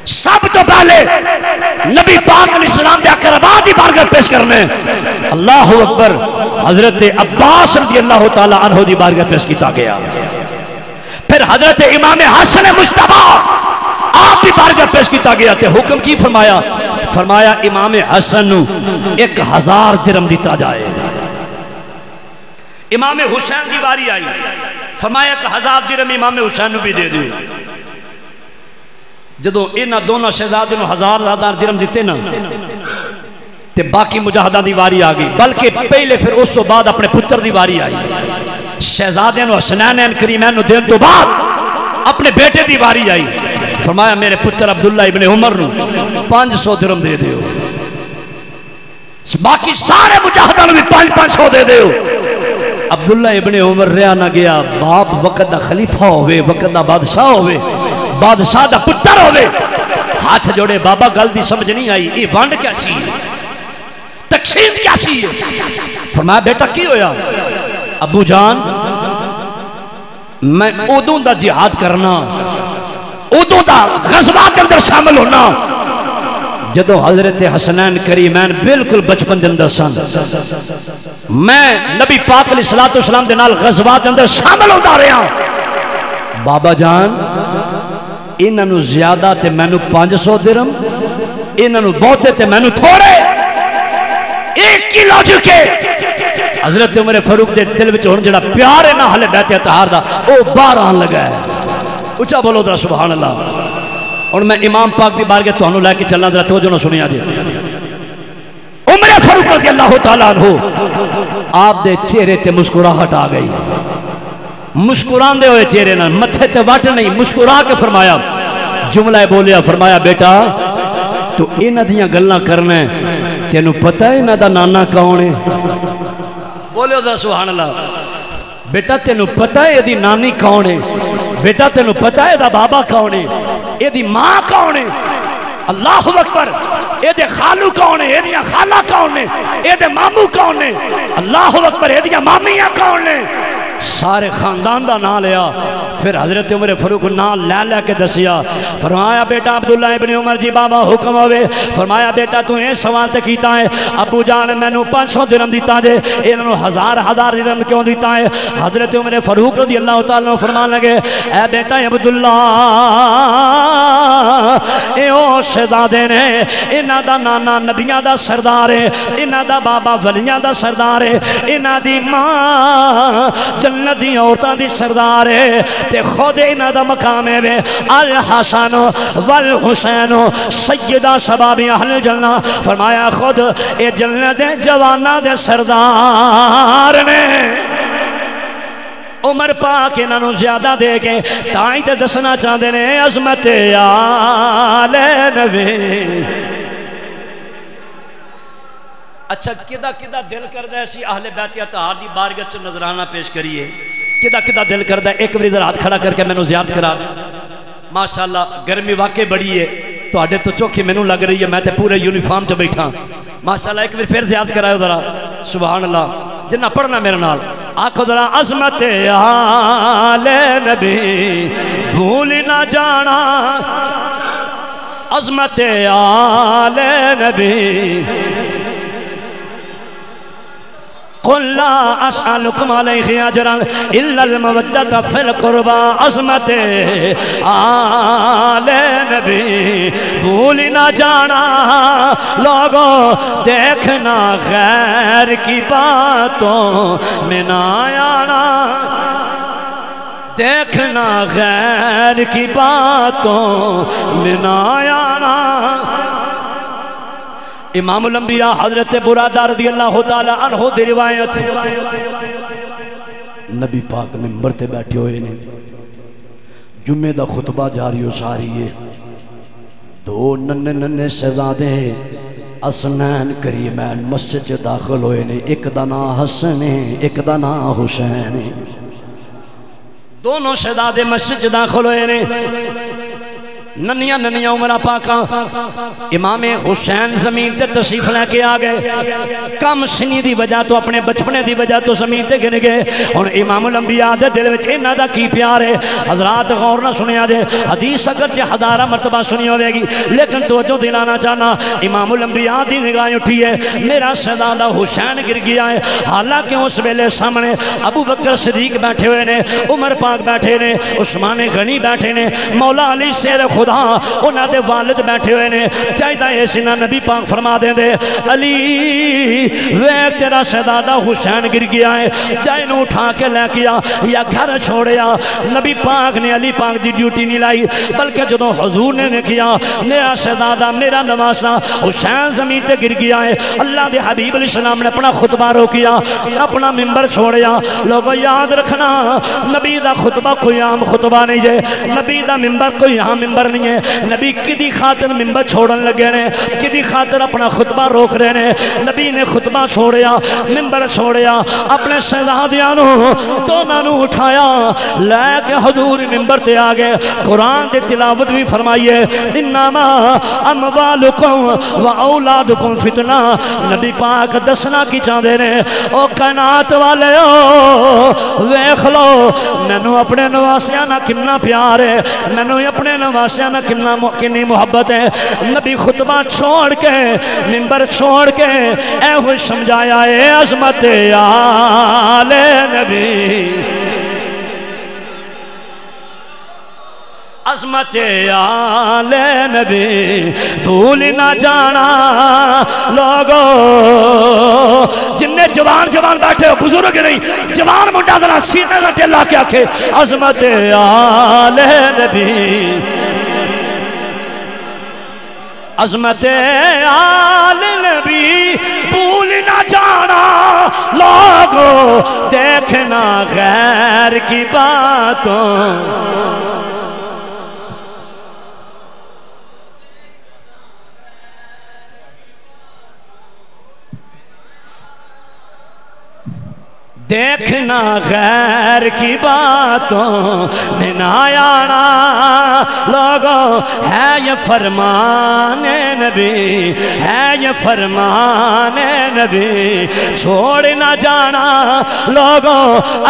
سب تو پہلے نبی پاک علیہ السلام دے اقربا دی بارگاہ پیش کرنے. اللہ اکبر. حضرت عباس رضی اللہ تعالی عنہ دی بارگاہ پیش کیتا گیا. پھر حضرت امام حسن مجتبی آپ دی بارگاہ پیش کیتا گیا تے حکم کی فرمایا, فرمایا امام حسن نو 1000 درہم دیتا جائے. امام حسین دی باری آئی, فرمایا 1000 درہم امام حسین نو بھی دے دیو. جدو انہاں دونوں شہزادے نو 1000 درہم دیتے نا تے باقی مجاہداں دی واری آ گئی. بلکہ پہلے پھر اس تو بعد اپنے پتر دی واری آئی. شہزادے نو حسنین کریمین نو دین تو بعد اپنے بیٹے دی واری آئی. فرمایا میرے پتر عبداللہ ابن عمر نو 500 درہم دے دیو, باقی سارے مجاہداں نو بھی 500 دے دیو. عبداللہ ابن عمر رہا نہ گیا, باپ وقت دا خلیفہ ہوئے, وقت دا بادشاہ ہوئے, بادشاہ دا پتر ہوئے, ہاتھ جوڑے بابا گل دی سمجھ نہیں آئی, یہ وانڈ کیسی ہے, تقسیم کیسی ہے. فرمایا بیٹا کی ہویا؟ ابو جان میں ادوں دا جہاد کرنا, ادوں دا غزوات کے اندر شامل ہونا جدو حضرت حسنین کریمین بالکل بچپن دے اندر سن. میں نبی پاک علیہ السلام دے نال غزوات کے اندر شامل ہوتا رہا. بابا جان انہاں نو زیادہ تے میں نو 500 درہم, انہاں نو بہتے تے میں نو تھوڑے, ایک کی لاجک ہے. حضرت عمر فاروق دے دل وچ ہن جڑا پیار ہے نا اہل بیت اطہار دا او باہر آن لگا ہے. اچھا بولو ذرا سبحان اللہ. اور میں امام پاک دی بارگاہ تانوں لے کے چلنا, ذرا توجہ نہ سنیا جی. عمر فاروق رضی اللہ تعالی عنہ آپ دے چہرے تے مسکراہٹ آ گئی. مسکران دے ہوئے چہرے نہ, متھے تے وٹ نہیں, مسکرا کے فرمایا, جملہ بولیا, فرمایا بیٹا تو انہاں دیاں گلاں کرنے تینوں پتہ ہے انہاں دا نانا کون ہے؟ بولے ذرا سبحان اللہ. بیٹا تینوں پتہ ہے دی نانی کون ہے؟ بیٹا تینوں پتہ ہے دا بابا کون ہے؟ اے دی ماں کون ہے؟ اللہ اکبر. اے دے خالو کون ہے؟ اے دیاں خالہ کون ہے؟ اے دے مامو کون ہے؟ اللہ اکبر. اے دیاں مامیاں کون ہے؟ سارے خاندان دا نام لیا. پھر حضرت عمر فاروق نام لے لے کے دسیا. فرمایا بیٹا عبداللہ ابن عمر جی بابا حکم ہوئے. فرمایا بیٹا تو یہ سوال تے کیتا ہے ابو جان میں نو 500 درہم دیتا جے, انہوں نے 1000 درہم کیوں دیتا ہے؟ حضرت عمر فاروق رضی اللہ تعالیٰ فرمان لگے, اے بیٹا عبداللہ اے او شہزادے نے, انہاں دا نانا نبیاں دا سردار ہے, انہاں دا بابا ولیاں دا سردار ہے, انہاں دی ماں جنت دی عورتاں دی سردار ہے, تے خود انہاں دا مقام ہے الحسن والحسین سیدہ شباب اہل الجنہ. فرمایا خود اے جنت دے جواناں دے سردار نے. عمر پاک انہاں نو زیادہ دے کے تائیں تے دسنا چاہندے نے عظمت آل نبی. اچھا کدا کدا دل کردہ ایسی اہل بیت اطہار دی بارگاہ چ نظرانہ پیش کریے, کدا کدا دل کردہ ایک بری ذرا ہاتھ کھڑا کر کے میں نو زیارت کرا. ماشاءاللہ گرمی واقع بڑی ہے, تو آڈے تو چوکھی میں نو لگ رہی ہے, میں تے پورے یونیفارم چ بیٹھا. ماشاءاللہ ایک بری پھر زیارت کرائے ذرا سبحان اللہ. جنہ پڑھنا میرے نال آنکھو ذرا عظمت آل نبی بھول نہ جانا, عظمت آل نبی. قل لا اسألكم علیہ اجرا الا المودۃ فی القربى. عظمت آل نبی بھول نہ جانا, لوگوں دیکھنا غیر کی باتوں میں نہ آنا, دیکھنا غیر کی باتوں میں نہ آنا. امام الانبیاء حضرت برادہ رضی اللہ تعالی عنہ دی روایت, نبی پاک منبر تے بیٹھے ہوئے نے, جمعے دا خطبہ جاری ہو ساری ہے. دو ننے ننے شہزادے حسنین کریمین مسجد چ داخل ہوئے نے، ایک دا نام حسن ہے ایک دا نام حسین ہے، دونوں شہزادے مسجد چ داخل ہوئے نے، ننیاں ننیاں عمرہ پاکاں، امام حسین زمین تے تشریف لے کے آگئے، کم سنی دی وجہ تو اپنے بچپنے دی وجہ تو زمین تے گر گئے، اور امام الانبیاء دے دل وچ انہاں دا کی پیار ہے۔ حضرات غور نہ سنیا دے، حدیث اگرچہ ہزارہ مرتبہ سنی ہوئے گی لیکن توجہ دلانا چاہنا، امام الانبیاء دی نگاہ اٹھی ہے، میرا شہزادہ حسین گر گیا ہے، حالانکہ اس ویلے سامنے ابو بکر صدیق بیٹھے ہوئے نے، عمر پاک بیٹھے نے، عثمان غنی بیٹھے نے، مولا علی شیر خدا انہاں دے والد بیٹھے ہوئے نے، چاہیدہ ایسینا نبی پاک فرما دیں دے، علی ویک تیرا شہزادہ حسین گر گیا ہے، جائے نو اٹھا کے لے کیا یا گھر چھوڑیا۔ نبی پاک نے علی پاک دی ڈیوٹی نہیں لائی، بلکہ جدوں حضور نے کیا میرا شہزادہ میرا نواسا حسین زمین تے گر گیا ہے، اللہ دے حبیب علیہ السلام نے اپنا خطبہ روکیا، اپنا ممبر چھوڑیا۔ لوگوں یاد رکھنا، نبی دا خطبہ کوئی عام خطبہ نہیں ہے، نبی دا ممبر کوئی عام ممبر نہیں ہے، نبی کدی خاطر ممبر چھوڑن لگے نے، کدی خاطر اپنا خطبہ روک رہے نے، نبی نے خطبہ چھوڑیا، ممبر چھوڑیا، اپنے شہزادیانو دونوں نو اٹھایا، لے کے حضور ممبر تے آگے قرآن دے تلاوت بھی فرمائیے، انما اموالکم و اولادکم فتنہ۔ نبی پاک دسنا کی چاہدے نے، او کائنات والے ویکھ لو مینوں اپنے نواسیاں نہ کتنا پیار ہے، مینوں اپنے نواسیاں نہ کنی محبت ہے۔ نبی خطبہ چھوڑ کے ممبر چھوڑ کے اے ہوئی سمجھایا اے عظمت آل نبی، عظمت آل نبی بھول نہ جانا۔ لوگو جنہیں جوان بیٹھے ہو بزرگ نہیں، جوان منڈا ذرا سینے کا ٹیلا کے آکھے عظمت آل نبی، عظمت آل نبی بھول نہ جانا۔ لوگو دیکھنا غیر کی باتوں، دیکھنا غیر کی باتوں میں نہ آنا۔ لوگوں ہے یہ فرمان نبی، ہے یہ فرمان نبی، چھوڑ نہ جانا۔ لوگوں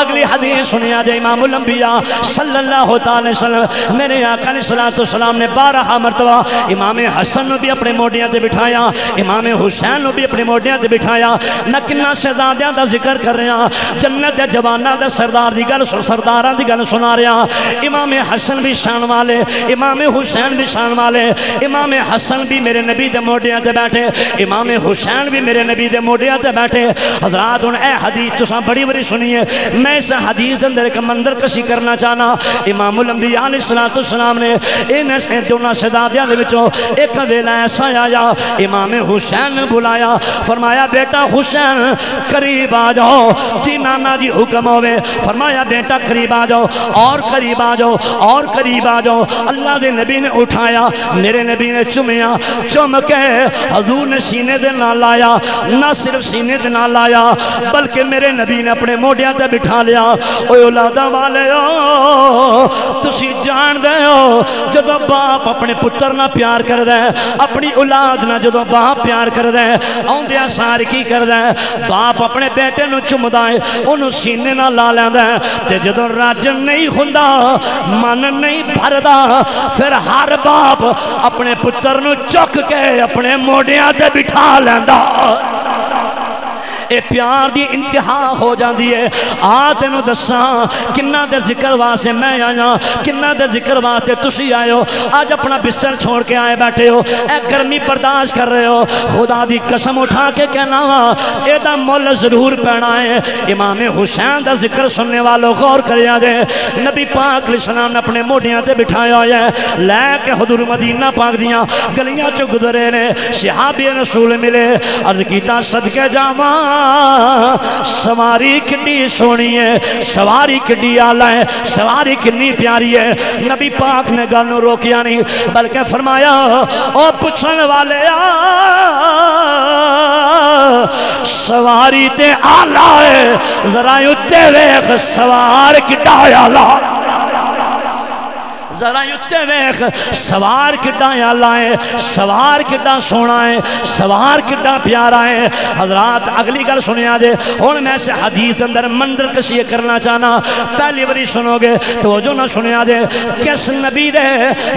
اگلی حدیث سنیا جائے، امام الانبیاء صلی اللہ علیہ وسلم میرے آقا علیہ السلام نے 12 مرتبہ امام حسن نے بھی اپنے موڈیاں تے بٹھایا، امام حسین نے بھی اپنے موڈیاں تے بٹھایا۔ میں کنا شہزادیاں دا ذکر کر رہے ہیں، جنت دے جوانہ دے سردار دی گل سرداراں دی گل سنا رہا۔ امام حسن بھی شان والے، امام حسین بھی شان والے، امام حسن بھی میرے نبی دے موڈیاں تے بیٹھے، امام حسین بھی میرے نبی دے موڈیاں تے بیٹھے۔ حضرات ان اے حدیث تساں بڑی بڑی سنیے، میں اس حدیث اندر ایک منظر کشی کرنا چاہنا۔ امام الانبیاء علیہ السلام نے انہیں دونوں شہزادیاں دے وچوں ایک ویلا ایسا آیا، امام حسین نے بلایا، فرمایا بیٹا حسین قریب آ جاؤ، جی نانا جی حکم ہوئے، فرمایا بیٹا قریب آ جاؤ، اور قریب آ جاؤ، اور قریب آ جاؤ۔ اللہ دے نبی نے اٹھایا، میرے نبی نے چمیا، چم کے حضور نے سینے دے نہ لایا، نہ صرف سینے دے نہ لایا بلکہ میرے نبی نے اپنے موڈیاں تے بٹھا لیا۔ اوہ اولادہ والے تسی جان دے ہو، جدو باپ اپنے پتر نہ پیار کر دے، اپنی اولاد نہ جدو باپ پیار کر دے، آؤندیا سار کی کر دے، باپ اپنے بیٹے نو چمدا ہے، انہوں سینے نہ لا لیندہ ہے، تے جدو راجن نہیں ہوندہ، من نہیں بھردہ، پھر ہر باپ اپنے پتر نو چک کے اپنے موڈیاں تے بٹھا لیندہ۔ اے پیار دی انتہا ہو جاندی ہے۔ تینوں دساں کنہ دے ذکر واسے میں آیا، کنہ دے ذکر واسے تسی آئے ہو، آج اپنا بستر چھوڑ کے آئے بیٹھے ہو، اے گرمی برداشت کر رہے ہو، خدا دی قسم اٹھا کے کہنا اے دا مول ضرور پینا ہے۔ امام حسین دا ذکر سننے والوں غور کریا دے، نبی پاک علیہ السلام نے اپنے موڈیاں تے بٹھایا ہے، لے کے حضور مدینہ پاک دیاں گلیاں چو گزرے نے، صحابی رسول ملے، عرض کیتا صدقے جاواں سواری کتنی سونی ہے، سواری کتنی آلہ ہے، سواری کتنی پیاری ہے۔ نبی پاک نے گل نو روکیا نہیں بلکہ فرمایا او پوچھن والے سواری تے آلہ ہے، ذرا اتے ویکھ سوار کڈا آلہ، ذرا اتے ویکھ سوار کڈا آلہ ہے، سوار کڈا سونا ہے، سوار کڈا پیارا ہے۔ حضرات اگلی گل سنیا جے، ہن میں سے حدیث اندر منظر کشی کرنا چاہنا، پہلی باری سنو گے تو جو نہ سنیا جے کس نبی دے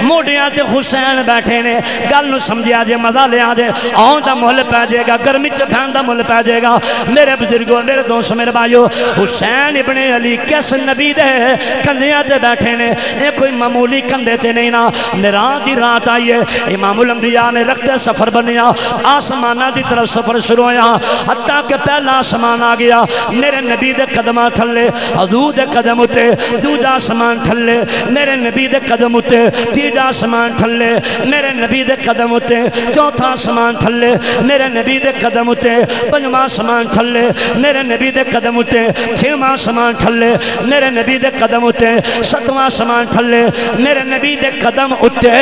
موڈیاں تے حسین بیٹھے نے، گل نو سمجھیا جے، مزہ لیا جے، آن دا مول پہ جائے گا، گرمی چ بہن دا مول پہ جائے گا۔ میرے بزرگوں، میرے دوست، میرے بھائیو، حسین ابن علی کس نبی دے کندھیاں تے بیٹھے نے، یہ کوئی معمولی کندھے تے نہیں نا۔ میراج دی رات آئیے، امام الانبیاء نے رکھتے سفر بنیا، آسمانہ دی طرف سفر شروع ہویا، حتیٰ کہ پہلا آسمان آ گیا، میرے نبی دے قدمہ تھلے، حضور دے قدم اتے، دوجا آسمان تھلے، میرے نبی دے قدم اتے، تیجا آسمان تھلے، میرے نبی دے قدم اتے، چوتھا آسمان تھلے، میرے نبی دے قدم اتے، پنجواں آسمان تھلے، میرے نبی دے قدم اتے، چھواں آسمان تھلے، میرے نبی دے قدم اتے، ستواں آسمان تھلے، میرے نبی دے قدم اتے،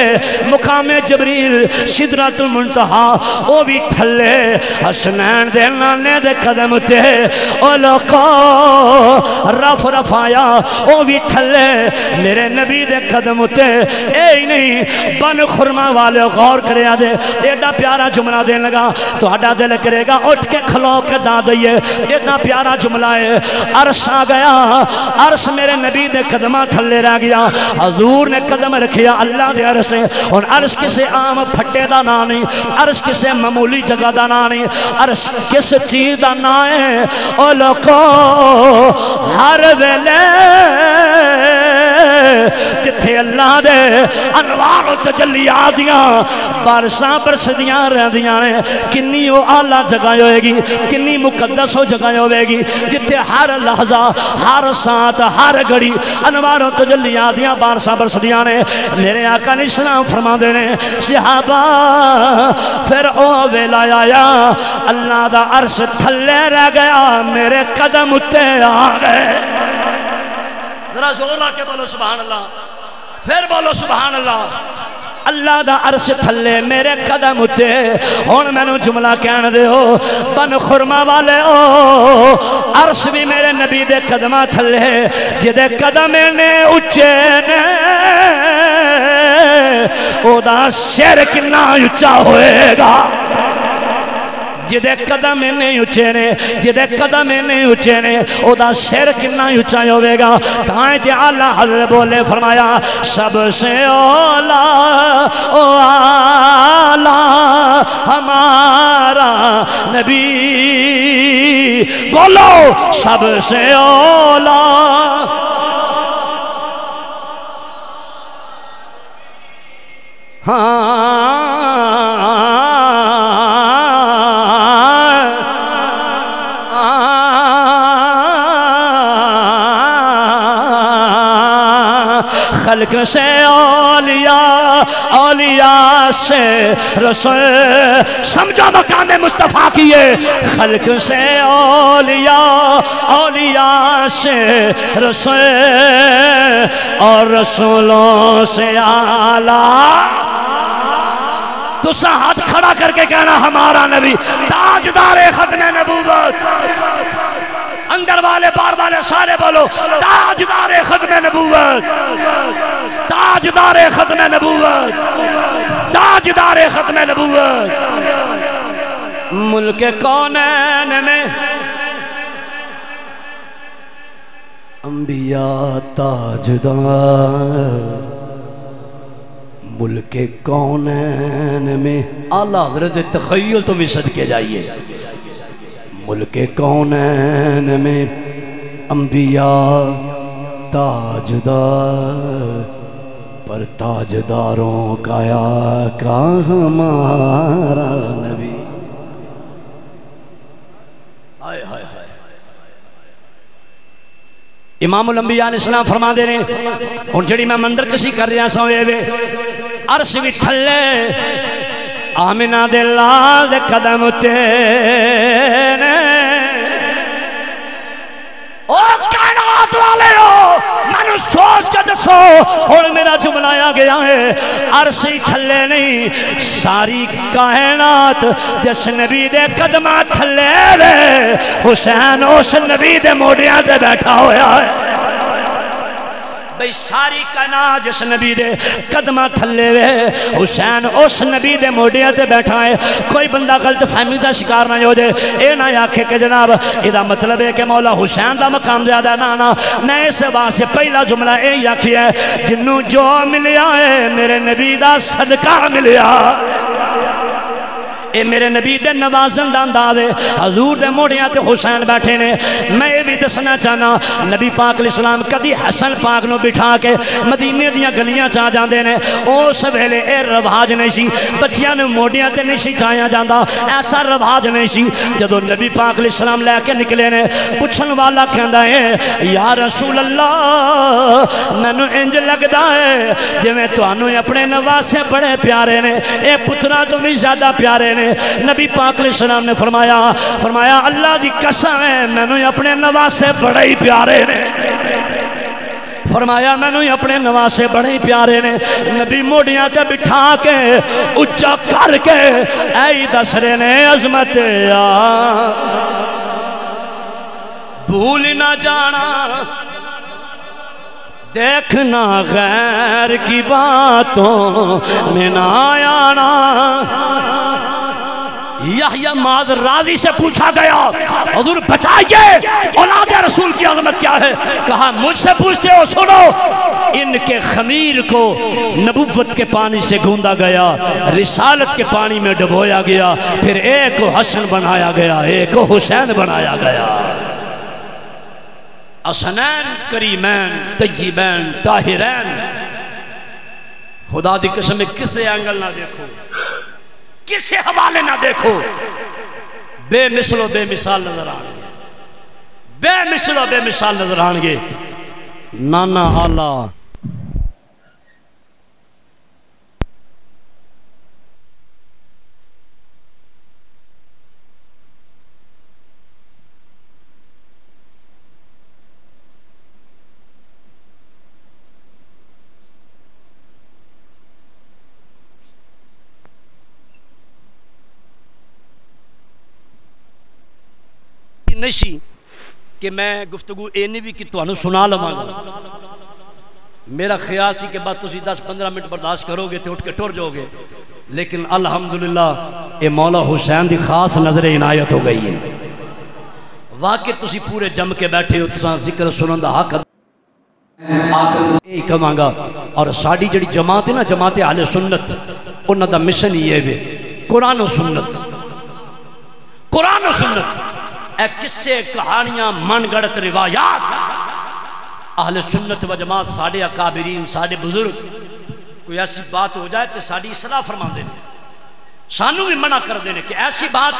مقام جبریل سدرۃ المنتہا او بھی تھلے، حسنین دے نانے دے قدم اتے، او لوکو رف رفایا او بھی تھلے، میرے نبی دے قدم اتے۔ اے ہی نہیں، بن خرما والے غور کریا دے، ایڈا پیارا جملہ دین لگا تو ہڈا دل کرے گا اٹھ کے کھلو کے دا دئیے، ایڈا پیارا جملہ ہے۔ عرش آ گیا، عرش میرے نبی دے قدمہ تھلے رہ گیا، حضور نے قدم رکھیا اللہ دے عرش سے، اور عرش کسے عام پھٹے دا نا نہیں، عرش کسے معمولی جگہ دا نا نہیں، عرش کس چیز دا نا ہے۔ او لوکو ہر ویلے جتھے اللہ دے انوار و تجلیات دیاں بارشاں برسدیاں رہ دیاں نے، کنی وہ اعلیٰ جگہ ہوئے گی، کنی مقدس ہو جگہ ہوئے گی، جتھے ہر لحظہ، ہر ساتھ، ہر گھڑی انوار و تجلیات دیاں بارشاں برسدیاں نے۔ میرے آقا نے اسلام فرما دینے صحابہ پھر او ویلا آیا، اللہ دا عرش تھلے رہ گیا، میرے قدم اتے آ گئے۔ ذرا زور لا کے بولو سبحان اللہ، پھر بولو سبحان اللہ۔ اللہ دا عرش تھلے میرے قدم اتے، ہون میں نو جملہ کہن دے ہو بن خرما والے ہو، عرش بھی میرے نبی دے قدمہ تھلے، جدے قدم نے اچھے نے او دا سر کنا اچھا ہوئے گا، جدے قدم نہیں اچھے نے، جدے قدم نہیں اچھے نے او دا سر کنا اچھا ہوئے گا۔ تائیں تے اللہ حضرت بولے فرمایا سب سے اولا او آلہ ہمارا نبی، بولو سب سے اولا، خلق سے اولیاء، اولیاء سے رسول، سمجھو مقام مصطفیٰ کیے، خلق سے اولیاء، اولیاء سے رسول، اور رسولوں سے اعلیٰ۔ تو سا ہاتھ کھڑا کر کے کہنا ہمارا نبی تاجدار ختم نبوت، اندر والے بار والے سارے بولو تاجدار ختم نبوت، تاجدار ختم نبوت، تاجدار ختم نبوت۔ ملک کونین میں انبیاء تاجدار، ملک کونین میں اعلیٰ حضرت تخیل تو بھی صدقے جائیے، ملک کونین میں انبیاء تاجدار، پر تاجداروں کا آقا ہمارا نبی۔ آئے آئے آئے، امام الانبیاء علیہ السلام فرما دے رہے اور جڑی میں مندر کسی کر رہا سا ہوئے وے عرش بھی تھلے، آمینہ دے اللہ دے قدم تینے، رات والے ہو میں سوچ کے دسو اور میرا جملہ آ گیا ہے عرشی تھلے نہیں ساری کائنات جس نبی دے قدمہ تھلے رہے حسین اس نبی دے موڑیاں دے بیٹھا ہویا ہے بھئی ساری کائنات جس نبی دے قدمہ تھلے وے حسین اس نبی دے موڑیاں تے بیٹھا ہے کوئی بندہ غلط فہمی دا شکار نہ ہو جائے اے نہ آکھے کہ جناب یہ مطلب ہے کہ مولا حسین دا مقام زیادہ نانا میں اس بات سے پہلا جملہ اے آکھی ہے جنوں جو ملیا ہے میرے نبی دا صدقہ ملیا اے میرے نبی دے نوازن دا انداز ہے حضور دے موڑیاں تے حسین بیٹھے نے میں یہ بھی دسنا چاہنا نبی پاک علیہ السلام کدی حسن پاک نو بٹھا کے مدینے دیاں گلیاں چاہ جاندے نے اس ویلے اے رواج نہیں سی بچیاں نے موڑیاں تے نہیں سی چاہیا جاندا ایسا رواج نہیں سی جدو نبی پاک علیہ السلام لے کے نکلے نے پوچھن والا کہندا ہے یا رسول اللہ مینوں انج لگدا ہے جویں تانوں اپنے نواسے بڑے پیارے نے اے پتراں تو بھی زیادہ پیارے نے نبی پاک علیہ السلام نے فرمایا اللہ دی قسم ہے مینوں اپنے نواسے بڑے ہی پیارے نے فرمایا مینوں اپنے نواسے بڑے ہی پیارے نے نبی موڑیاں تے بٹھا کے اچھا کر کے اے دس رہے نے عظمت بھول نہ جانا دیکھنا غیر کی باتوں میں نہ آنا یحییٰ معاذ راضی سے پوچھا گیا حضور بتائیے اولاد رسول کی عظمت کیا ہے کہا مجھ سے پوچھتے ہو سنو ان کے خمیر کو نبوت کے پانی سے گوندا گیا رسالت کے پانی میں ڈبویا گیا پھر ایک کو حسن بنایا گیا ایک کو حسین بنایا گیا حسنین کریمین طیبین طاہرین خدا دی قسم کسے اینگل نہ دیکھو کسے حوالے نہ دیکھو بے مثل و بے مثال نظر آنگے بے مثل و بے مثال نظر آنگے نانا آلہ نہیں کہ میں گفتگو اینی بھی کہ تُوانو سنا لوں گا میرا خیال سی کہ بعد تُسی 10-15 منٹ برداشت کرو گے تو اٹھ کے ٹور جاؤ گے لیکن الحمدللہ اے مولا حسین دی خاص نظر عنایت ہو گئی ہے واقع تُسی پورے جم کے بیٹھے ہو تُساں ذکر سنن دا حق ایک مانگا اور ساڑی جڑی جماعت ہے نا جماعت اہل سنت انہاں دا مشن یہ ہے قرآن و سنت قرآن و سنت اے قصے کہانیاں من گڑت روایات اہل سنت و جماعت ساڑھے اکابرین ساڑھے بزرگ کوئی ایسی بات ہو جائے تو ساڑھی اصلاح فرما دینے سانو بھی منع کر دینے کہ ایسی بات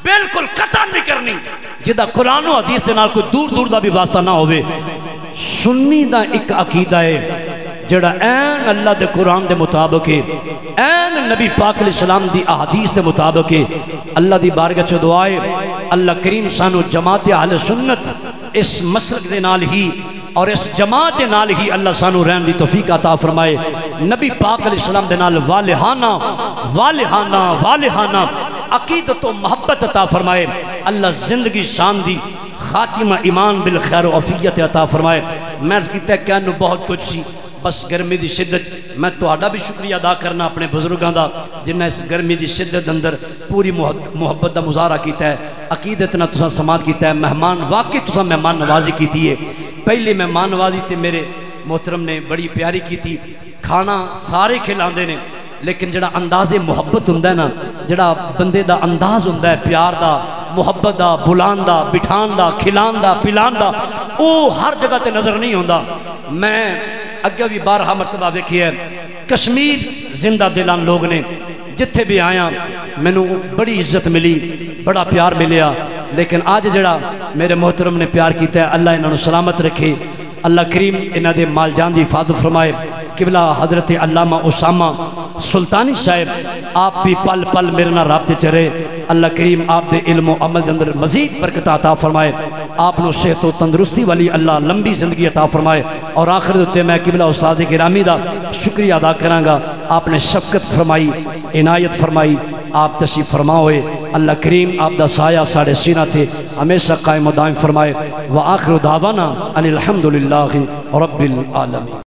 بالکل قطع نہیں کرنی جدہ قرآن و حدیث دے نال کوئی دور دور دا بھی واسطہ نہ ہوئے سنی دا ایک عقیدہ ہے جڑا این اللہ دے قرآن دے مطابق ہے این نبی پاک علیہ السلام دی احادیث دے مطابق ہے اللہ دی بارگاہ چ دعائے اللہ کریم سانو جماعت اہل سنت اس مسلک دے نال ہی اور اس جماعت دے نال ہی اللہ سانو رہن دی توفیق عطا فرمائے نبی پاک علیہ السلام دے نال والہانہ عقیدت و محبت عطا فرمائے اللہ زندگی شان دی خاتمہ ایمان بالخیر و عافیت عطا فرمائے میں اس کی کہنو بہت کچھ سی بس گرمی دی شدت میں تو آڈا بھی شکریہ ادا کرنا اپنے بزرگاں دا جنہیں اس گرمی دی شدت اندر پوری محبت دا مظاہرہ کیتا ہے عقیدت نہ تساں سماعت کیتا ہے مہمان واقعی تساں مہمان نوازی کیتی ہے پہلی مہمان نوازی تے میرے محترم نے بڑی پیاری کی تھی کھانا سارے کھلاندے نے لیکن جڑا انداز محبت ہوندہ ہے نا جڑا بندے دا انداز ہوندہ ہے پیار دا محبت دا بلان دا بٹھان دا کھلان دا پلان دا او ہر جگہ تے نظر نہیں ہوندہ میں اگے بھی بارہا مرتبہ ویکھی ہے کشمیر زندہ دلان لوگ نے جتھے بھی آیا میں نے بڑی عزت ملی بڑا پیار ملیا لیکن آج جڑا میرے محترم نے پیار کیتا ہے اللہ انہوں سلامت رکھے اللہ کریم انہوں دے مال جان دی حفاظت فرمائے قبلہ حضرت علامہ اسامہ سلطانی صاحب آپ بھی پل پل میرے نہ رابطے چرے اللہ کریم آپ دے علم و عمل اندر مزید برکت عطا فرمائے آپ نے صحت و تندرستی والی اللہ لمبی زندگی عطا فرمائے۔ اور آخر دوتے میں قبلہ استاد گرامی دا شکریہ ادا کرانگا، آپ نے شفقت فرمائی، عنایت فرمائی، آپ تشریف فرما ہوئے، اللہ کریم آپ دا سایہ ساڑھے سینہ تھے ہمیشہ قائم و دائم فرمائے۔ وآخر دعوانا ان الحمدللہ رب العالمین۔